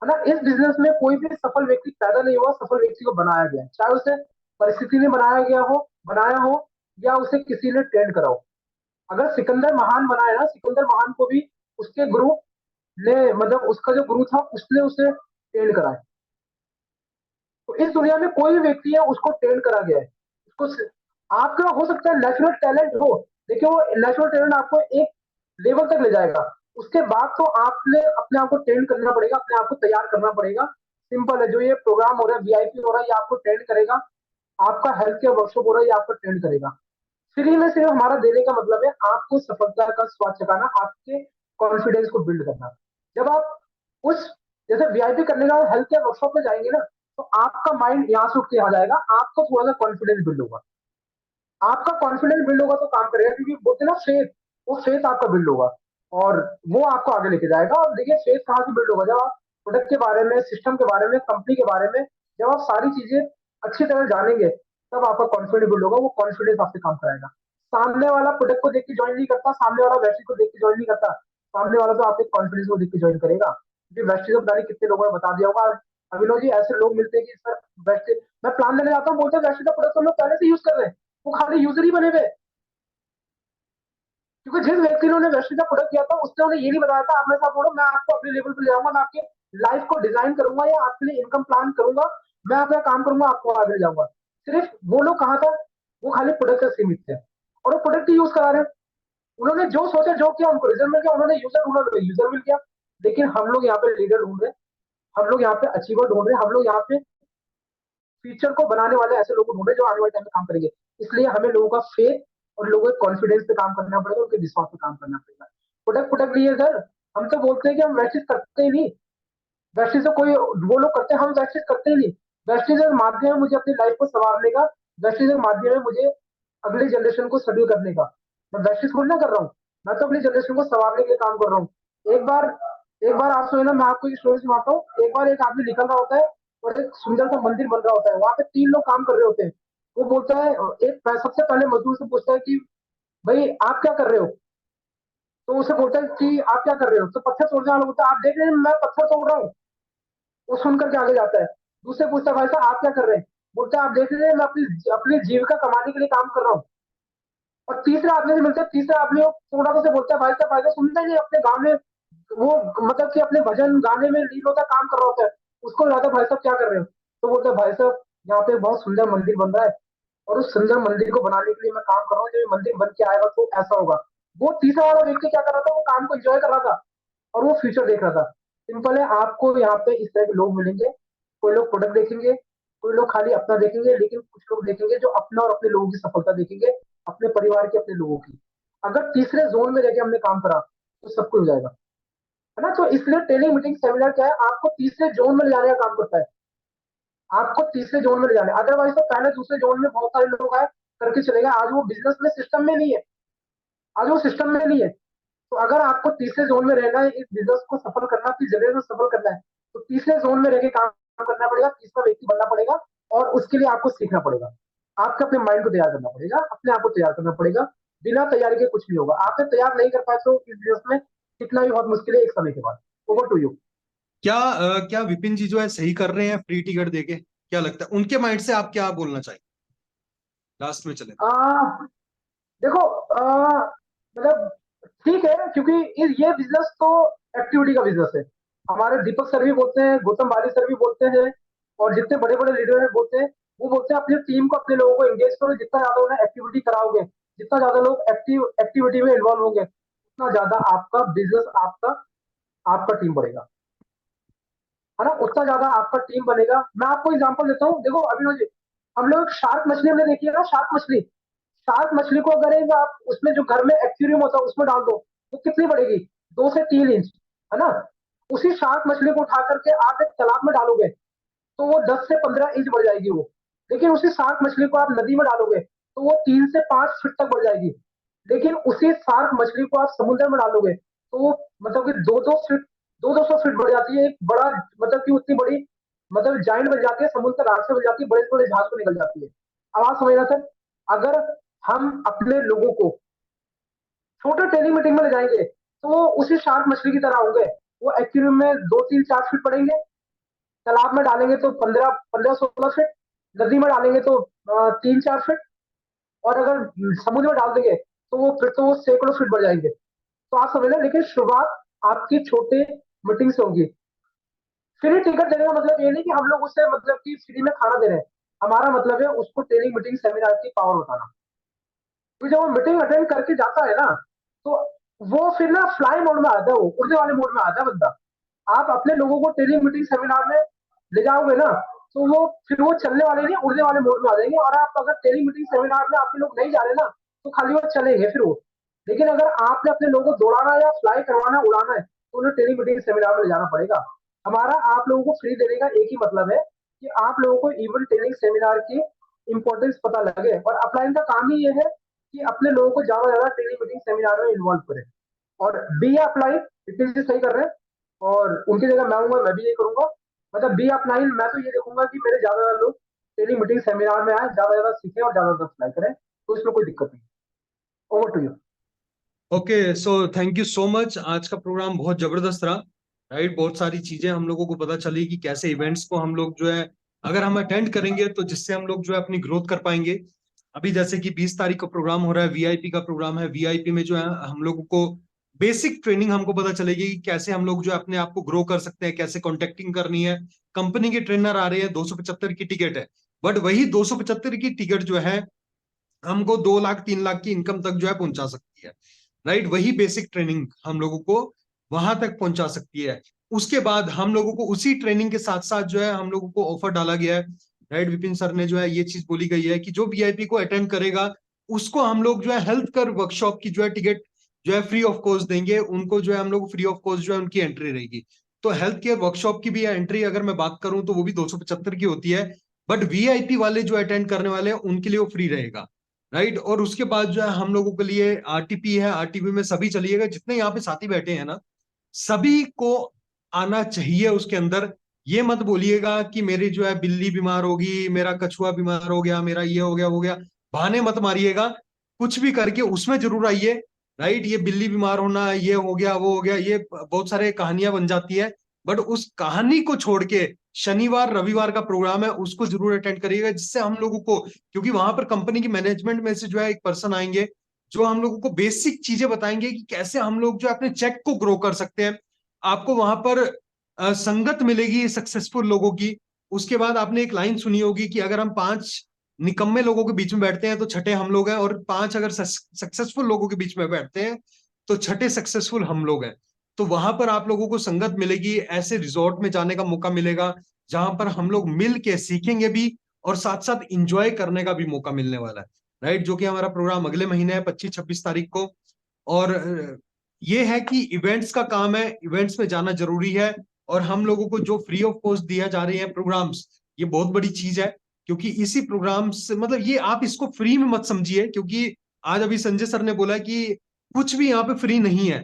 ना। इस बिजनेस में कोई भी सफल व्यक्ति पैदा नहीं हुआ, सफल व्यक्ति को बनाया गया है। चाहे उसे परिस्थिति ने बनाया हो या उसे किसी ने ट्रेन करा हो। अगर सिकंदर महान बनाया ना, सिकंदर महान को भी उसके गुरु ने, मतलब उसका जो गुरु था उसने उसे ट्रेन करा है। तो इस दुनिया में कोई भी व्यक्ति है उसको ट्रेन करा गया है। आपका हो सकता है नेचुरल टैलेंट हो, देखिए वो नेचुरल टैलेंट आपको एक लेवल तक ले जाएगा। उसके बाद तो आपने अपने आप को ट्रेन करना पड़ेगा, अपने आप को तैयार करना पड़ेगा। सिंपल है, जो ये प्रोग्राम हो रहा है, वीआईपी हो रहा है, ये आपको ट्रेन करेगा। आपका हेल्थ केयर वर्कशॉप हो रहा है, ये आपको ट्रेन करेगा। फ्री में सिर्फ हमारा देने का मतलब है आपको सफलता का स्वाद चखाना, आपके कॉन्फिडेंस को बिल्ड करना। जब आप उस, जैसे वीआईपी करने का हेल्थ केयर वर्कशॉप में जाएंगे ना, तो आपका माइंड यहाँ से उठ के यहाँ जाएगा, आपको थोड़ा सा कॉन्फिडेंस बिल्ड होगा। आपका कॉन्फिडेंस बिल्ड होगा तो काम करेगा, क्योंकि बोलते हैं ना फेथ, वो फेथ आपका बिल्ड होगा और वो आपको आगे लेके जाएगा। और देखिए फेथ कहाँ से बिल्ड होगा? जब आप प्रोडक्ट के बारे में, सिस्टम के बारे में, कंपनी के बारे में जब आप सारी चीजें अच्छी तरह जानेंगे, तब आपका कॉन्फिडेंस बिल्ड होगा, वो कॉन्फिडेंस आपसे काम कराएगा। सामने वाला प्रोडक्ट को देख के ज्वाइन नहीं करता, सामने वाला वैसे को देख के ज्वाइन नहीं करता, सामने वाला तो आपके कॉन्फिडेंस को देख के ज्वाइन करेगा। क्योंकि वेस्टेज ऑफ दारी कितने लोगों ने बता दिया होगा। अभिनव जी, ऐसे लोग मिलते हैं कि सर वेस्टेज, मैं प्लान लेने जाता हूँ, बोलते हैं वेस्टेज का प्रोडक्ट हम लोग पहले से यूज कर रहे हैं, वो खाली यूजर ही बने हुए। क्योंकि जिस व्यक्ति ने वेस्टेज का प्रोडक्ट किया था उसने उन्हें ये नहीं बताया था आप मेरे साथ बोलो, मैं आपको अपने लेवल पर ले जाऊंगा, मैं आपके लाइफ को डिजाइन करूंगा या आपके लिए इनकम प्लान करूंगा, मैं आपका काम करूंगा, आपको आगे ले जाऊंगा। सिर्फ वो लोग कहाँ था, वो खाली प्रोडक्ट से सीमित थे और वो प्रोडक्ट ही यूज करा रहे हैं। उन्होंने जो सोचा, जो किया, उनको रिजल्ट मिल गया। उन्होंने यूजर ढूंढा, उन्हें यूजर मिल गया। लेकिन हम लोग यहाँ पे लीडर ढूंढ रहे हैं, हम लोग यहाँ पे अचीवर ढूंढ रहे हैं, हम लोग यहाँ पे फ्यूचर को बनाने वाले ऐसे लोग ढूंढे जो आने वाले टाइम में काम करेंगे। इसलिए हमें लोगों का फेथ और लोगों के कॉन्फिडेंस पे काम करना पड़ेगा, उनके विश्वास पे काम करना पड़ेगा। प्रोडक्ट प्रोडक्ट नहीं है सर। हम तो बोलते हैं कि हम वैसे करते ही नहीं, वैसे से कोई वो लोग करते हैं, हम वैसे करते ही नहीं। वैसे एक माध्यम है मुझे अपनी लाइफ को संवारने का, वैसे एक माध्यम है मुझे अगली जनरेशन को सेटल करने का। मैं वैसे थोड़ी ना कर रहा हूँ, मैं तो अपनी जनरेशन को संवारने के लिए काम कर रहा हूँ। एक बार आप सुने ना, मैं आपको एक स्टोरी सुनाता हूँ। एक बार एक आदमी निकल रहा होता है और एक सुंदर सा मंदिर बन रहा होता है, वहां पे 3 लोग काम कर रहे होते हैं। वो बोलता है, एक सबसे पहले मजदूर से पूछता है कि भाई आप क्या कर रहे हो? तो उसे बोलता है कि आप क्या कर रहे हो? तो पत्थर तोड़ने वाला बोलता है, आप देख रहे हैं मैं पत्थर तोड़ रहा हूँ। वो सुनकर के आगे जाता है। दूसरे पूछता है, भाई साहब आप क्या कर रहे हैं? बोलता है, आप देख रहे हैं मैं अपनी अपनी जीविका कमाने के लिए काम कर रहा हूँ। और तीसरा आदमी से मिलता है, तीसरा आदमी वो थोड़ा सा बोलता है, भाई साहब सुनते नहीं अपने गाँव में, वो मतलब कि अपने भजन गाने में लीन होता, काम कर रहा होता है। उसको बताता है, भाई साहब क्या कर रहे हो? तो बोलता है, भाई साहब यहाँ पे बहुत सुंदर मंदिर बन रहा है और उस सुंदर मंदिर को बनाने के लिए मैं काम कर रहा हूँ, जब ये मंदिर बन के आएगा तो ऐसा होगा। वो तीसरा वाला व्यक्ति क्या कर रहा था, वो काम को एंजॉय कर रहा था और वो फ्यूचर देख रहा था। सिंपल है, आपको यहाँ पे इस तरह के लोग मिलेंगे। कोई लोग प्रोडक्ट देखेंगे, कोई लोग खाली अपना देखेंगे, लेकिन कुछ लोग देखेंगे जो अपना और अपने लोगों की सफलता देखेंगे, अपने परिवार के, अपने लोगों की। अगर तीसरे जोन में रहकर हमने काम करा तो सब कुछ हो जाएगा, है ना। तो इसलिए टेली मीटिंग सेमिनार क्या है, आपको तीसरे जोन में ले जाने का काम करता है। आपको तीसरे जोन में ले जाने, अदरवाइज तो पहले दूसरे जोन में बहुत सारे लोग आए करके चले गए, आज वो बिजनेस में सिस्टम में नहीं है, आज वो सिस्टम में नहीं है। तो अगर आपको तीसरे जोन में रहना है, इस बिजनेस को सफल करना, अपनी जगह को सफल करना है, तो तीसरे जोन में रह के काम करना पड़ेगा, तीसरा व्यक्ति बनना पड़ेगा। और उसके लिए आपको सीखना पड़ेगा, आपको अपने माइंड को तैयार करना पड़ेगा, अपने आप को तैयार करना पड़ेगा। बिना तैयारी के कुछ नहीं होगा। आपने तैयार नहीं कर पाए तो इस बिजनेस में टिकना भी बहुत मुश्किल है एक समय के बाद। Over to you. क्या विपिन जी जो है सही कर रहे हैं फ्री टिकट देके? क्या लगता है उनके माइंड से आप क्या बोलना चाहिए? लास्ट में चले। देखो, मतलब ठीक है, क्योंकि ये बिजनेस तो एक्टिविटी का बिजनेस है। हमारे दीपक सर भी बोलते हैं, गौतम बाली सर भी बोलते हैं, और जितने बड़े बड़े लीडर हैं बोलते हैं। वो बोलते हैं अपनी टीम को, अपने लोगों को एंगेज करो, जितना ज्यादा उन्हें एक्टिविटी कराओगे, जितना ज्यादा लोग एक्टिविटी में इन्वॉल्व होंगे, उतना ज्यादा आपका बिजनेस, आपका आपका टीम बढ़ेगा, है ना। उतना ज्यादा आपका टीम बनेगा। मैं आपको एग्जांपल देता हूँ, देखो अभिनव जी, हम लोग शार्क मछली हमने देखी है ना, शार्क मछली। शार्क मछली को अगर एक आप उसमें जो घर में एक्वेरियम होता है उसमें डाल दो, वो कितनी बढ़ेगी? 2 से 3 इंच, है ना। उसी शार्क मछली को उठा करके आप एक तालाब में डालोगे तो वो 10 से 15 इंच बढ़ जाएगी वो। लेकिन उसी शार्क मछली को आप नदी में डालोगे तो वो 3 से 5 फीट तक बढ़ जाएगी। लेकिन उसी शार्क मछली को आप समुद्र में डालोगे तो वो मतलब कि 2-2 फीट, 200-200 फीट बढ़ जाती है। एक बड़ा, मतलब कि उतनी बड़ी, मतलब जाइंट बन जाती है, समुद्र का राक्षस बन जाती है, बड़े बड़े जहाज को निकल जाती है। अब आप समझना सर, अगर हम अपने लोगों को छोटे टेली मीटिंग में ले जाएंगे तो वो उसी शार्क मछली की तरह होंगे। वो एक्वेरियम में 2-3-4 फीट पड़ेंगे, तालाब में डालेंगे तो 15-15-16 फीट, नदी में डालेंगे तो 3-4 फीट, और अगर समुद्र में डाल देंगे तो वो फिर तो वो सैकड़ों फीट बढ़ जाएंगे। तो आप समझ लें, लेकिन शुरुआत आपकी छोटे मीटिंग से होगी। फ्री टिकट देने का मतलब ये नहीं कि हम लोग उसे मतलब कि फ्री में खाना दे रहे हैं। हमारा मतलब है उसको टेली मीटिंग सेमिनार की पावर बताना। तो जब वो मीटिंग अटेंड करके जाता है ना, तो वो फिर ना फ्लाई मोड में आता है, वो उड़ने वाले मोड में आता है बंदा। आप अपने लोगों को टेली मीटिंग सेमिनार में ले जाओगे ना, तो वो फिर वो चलने वाले नहीं, उड़ने वाले मोड में आ जाएंगे। और आप अगर टेली मीटिंग सेमिनार में आपके लोग नहीं जा रहे ना, तो खाली वो चलेंगे फिर वो। लेकिन अगर आपने अपने लोगों को दौड़ाना या फ्लाई करवाना, उड़ाना है, तो उन्हें टेली मीटिंग सेमिनार में ले जाना पड़ेगा। हमारा आप लोगों को फ्री देने का एक ही मतलब है कि आप लोगों को इवन ट्रेनिंग सेमिनार की इंपॉर्टेंस पता लगे। और अपलाइन का काम ही ये है कि अपने लोगों को ज्यादा से ज्यादा ट्रेनिंग मीटिंग सेमिनार में इन्वॉल्व करें। और बी अपलाइन, विपिन जी सही कर रहे हैं, और उनकी जगह मैं हूंगा, मैं भी ये करूंगा। मतलब बी अपलाइन, मैं तो ये देखूंगा कि मेरे ज्यादा ज्यादा लोग ट्रेनिंग मीटिंग सेमिनार में आए, ज्यादा ज्यादा सीखें और ज्यादा ज्यादा अप्लाई करें, तो इसमें कोई दिक्कत नहीं। Over to you. Okay, so thank you so much. आज का प्रोग्राम बहुत जबरदस्त रहा। राइट, बहुत सारी चीजें हम लोगों को पता चली कि कैसे इवेंट्स को हम लोग जो है अगर हम अटेंड करेंगे तो जिससे हम लोग जो है अपनी ग्रोथ कर पाएंगे। अभी जैसे कि 20 तारीख को प्रोग्राम हो रहा है, वीआईपी का प्रोग्राम है। वीआईपी में जो है हम लोगों को बेसिक ट्रेनिंग हमको पता चलेगी कि कैसे हम लोग जो है अपने आप को ग्रो कर सकते हैं, कैसे कॉन्टेक्टिंग करनी है। कंपनी के ट्रेनर आ रहे हैं, 275 की टिकट है। बट वही 275 की टिकट जो है हमको 2 लाख 3 लाख की इनकम तक जो है पहुंचा सकती है। राइट, वही बेसिक ट्रेनिंग हम लोगों को वहां तक पहुंचा सकती है। उसके बाद हम लोगों को उसी ट्रेनिंग के साथ साथ जो है हम लोगों को ऑफर डाला गया है। राइट, विपिन सर ने जो है ये चीज बोली गई है कि जो वीआईपी को अटेंड करेगा उसको हम लोग जो है हेल्थ कर वर्कशॉप की जो है टिकट जो है फ्री ऑफ कॉस्ट देंगे। उनको जो है हम लोग फ्री ऑफ कॉस्ट जो है उनकी एंट्री रहेगी। तो हेल्थ केयर वर्कशॉप की भी एंट्री अगर मैं बात करूं तो वो भी 275 की होती है। बट वीआईपी वाले जो अटेंड करने वाले हैं उनके लिए वो फ्री रहेगा। राइट, और उसके बाद जो है हम लोगों के लिए आरटीपी है। आरटीपी में सभी चलिएगा, जितने यहाँ पे साथी बैठे हैं ना, सभी को आना चाहिए उसके अंदर। ये मत बोलिएगा कि मेरी जो है बिल्ली बीमार होगी, मेरा कछुआ बीमार हो गया, मेरा ये हो गया वो गया। बहाने मत मारिएगा, कुछ भी करके उसमें जरूर आइए। राइट, ये बिल्ली बीमार होना, ये हो गया वो हो गया, ये बहुत सारे कहानियां बन जाती है। बट उस कहानी को छोड़ के शनिवार रविवार का प्रोग्राम है उसको जरूर अटेंड करिएगा, जिससे हम लोगों को, क्योंकि वहां पर कंपनी की मैनेजमेंट में से जो है एक पर्सन आएंगे जो हम लोगों को बेसिक चीजें बताएंगे कि कैसे हम लोग जो है अपने चेक को ग्रो कर सकते हैं। आपको वहां पर संगत मिलेगी सक्सेसफुल लोगों की। उसके बाद आपने एक लाइन सुनी होगी कि अगर हम 5 निकम्मे लोगों के बीच में बैठते हैं तो छठे हम लोग हैं, और 5 अगर सक्सेसफुल लोगों के बीच में बैठते हैं तो छठे सक्सेसफुल हम लोग हैं। तो वहां पर आप लोगों को संगत मिलेगी, ऐसे रिजॉर्ट में जाने का मौका मिलेगा जहां पर हम लोग मिल के सीखेंगे भी और साथ साथ इंजॉय करने का भी मौका मिलने वाला है, राइट। जो कि हमारा प्रोग्राम अगले महीने है 25-26 तारीख को। और ये है कि इवेंट्स का काम है, इवेंट्स में जाना जरूरी है। और हम लोगों को जो फ्री ऑफ कॉस्ट दिया जा रहे हैं प्रोग्राम्स, ये बहुत बड़ी चीज है। क्योंकि इसी प्रोग्राम से मतलब ये आप इसको फ्री में मत समझिए, क्योंकि आज अभी संजय सर ने बोला कि कुछ भी यहाँ पे फ्री नहीं है,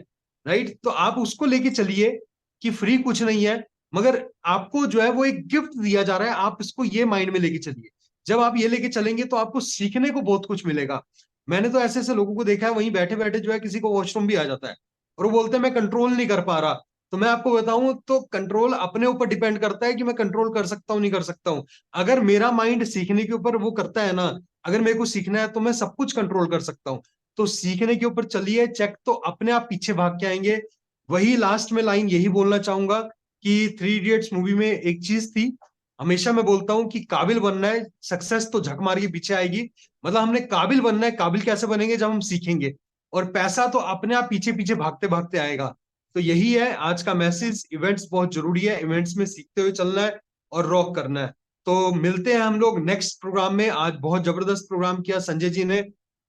राइट। तो आप उसको लेके चलिए कि फ्री कुछ नहीं है, मगर आपको जो है वो एक गिफ्ट दिया जा रहा है, आप इसको ये माइंड में लेके चलिए। जब आप ये लेके चलेंगे तो आपको सीखने को बहुत कुछ मिलेगा। मैंने तो ऐसे ऐसे लोगों को देखा है, वहीं बैठे बैठे जो है किसी को वॉशरूम भी आ जाता है और वो बोलते हैं मैं कंट्रोल नहीं कर पा रहा। तो मैं आपको बताऊं तो कंट्रोल अपने ऊपर डिपेंड करता है कि मैं कंट्रोल कर सकता हूं नहीं कर सकता हूं। अगर मेरा माइंड सीखने के ऊपर वो करता है ना, अगर मेरे को सीखना है तो मैं सब कुछ कंट्रोल कर सकता हूँ। तो सीखने के ऊपर चलिए, चेक तो अपने आप पीछे भाग के आएंगे। वही लास्ट में लाइन यही बोलना चाहूंगा कि थ्री इडियट्स मूवी में एक चीज थी, हमेशा मैं बोलता हूं कि काबिल बनना है, सक्सेस तो झक मार के पीछे आएगी। मतलब हमने काबिल बनना है, काबिल कैसे बनेंगे जब हम सीखेंगे, और पैसा तो अपने आप पीछे पीछे भागते भागते आएगा। तो यही है आज का मैसेज, इवेंट्स बहुत जरूरी है, इवेंट्स में सीखते हुए चलना है और रॉक करना है। तो मिलते हैं हम लोग नेक्स्ट प्रोग्राम में। आज बहुत जबरदस्त प्रोग्राम किया संजय जी ने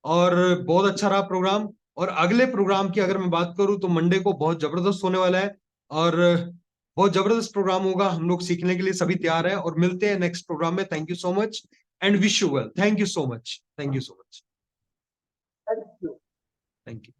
और बहुत अच्छा रहा प्रोग्राम। और अगले प्रोग्राम की अगर मैं बात करूं तो मंडे को बहुत जबरदस्त होने वाला है और बहुत जबरदस्त प्रोग्राम होगा। हम लोग सीखने के लिए सभी तैयार हैं और मिलते हैं नेक्स्ट प्रोग्राम में। Thank you so much and wish you well. Thank you so much, thank you so much, thank you. Thank you.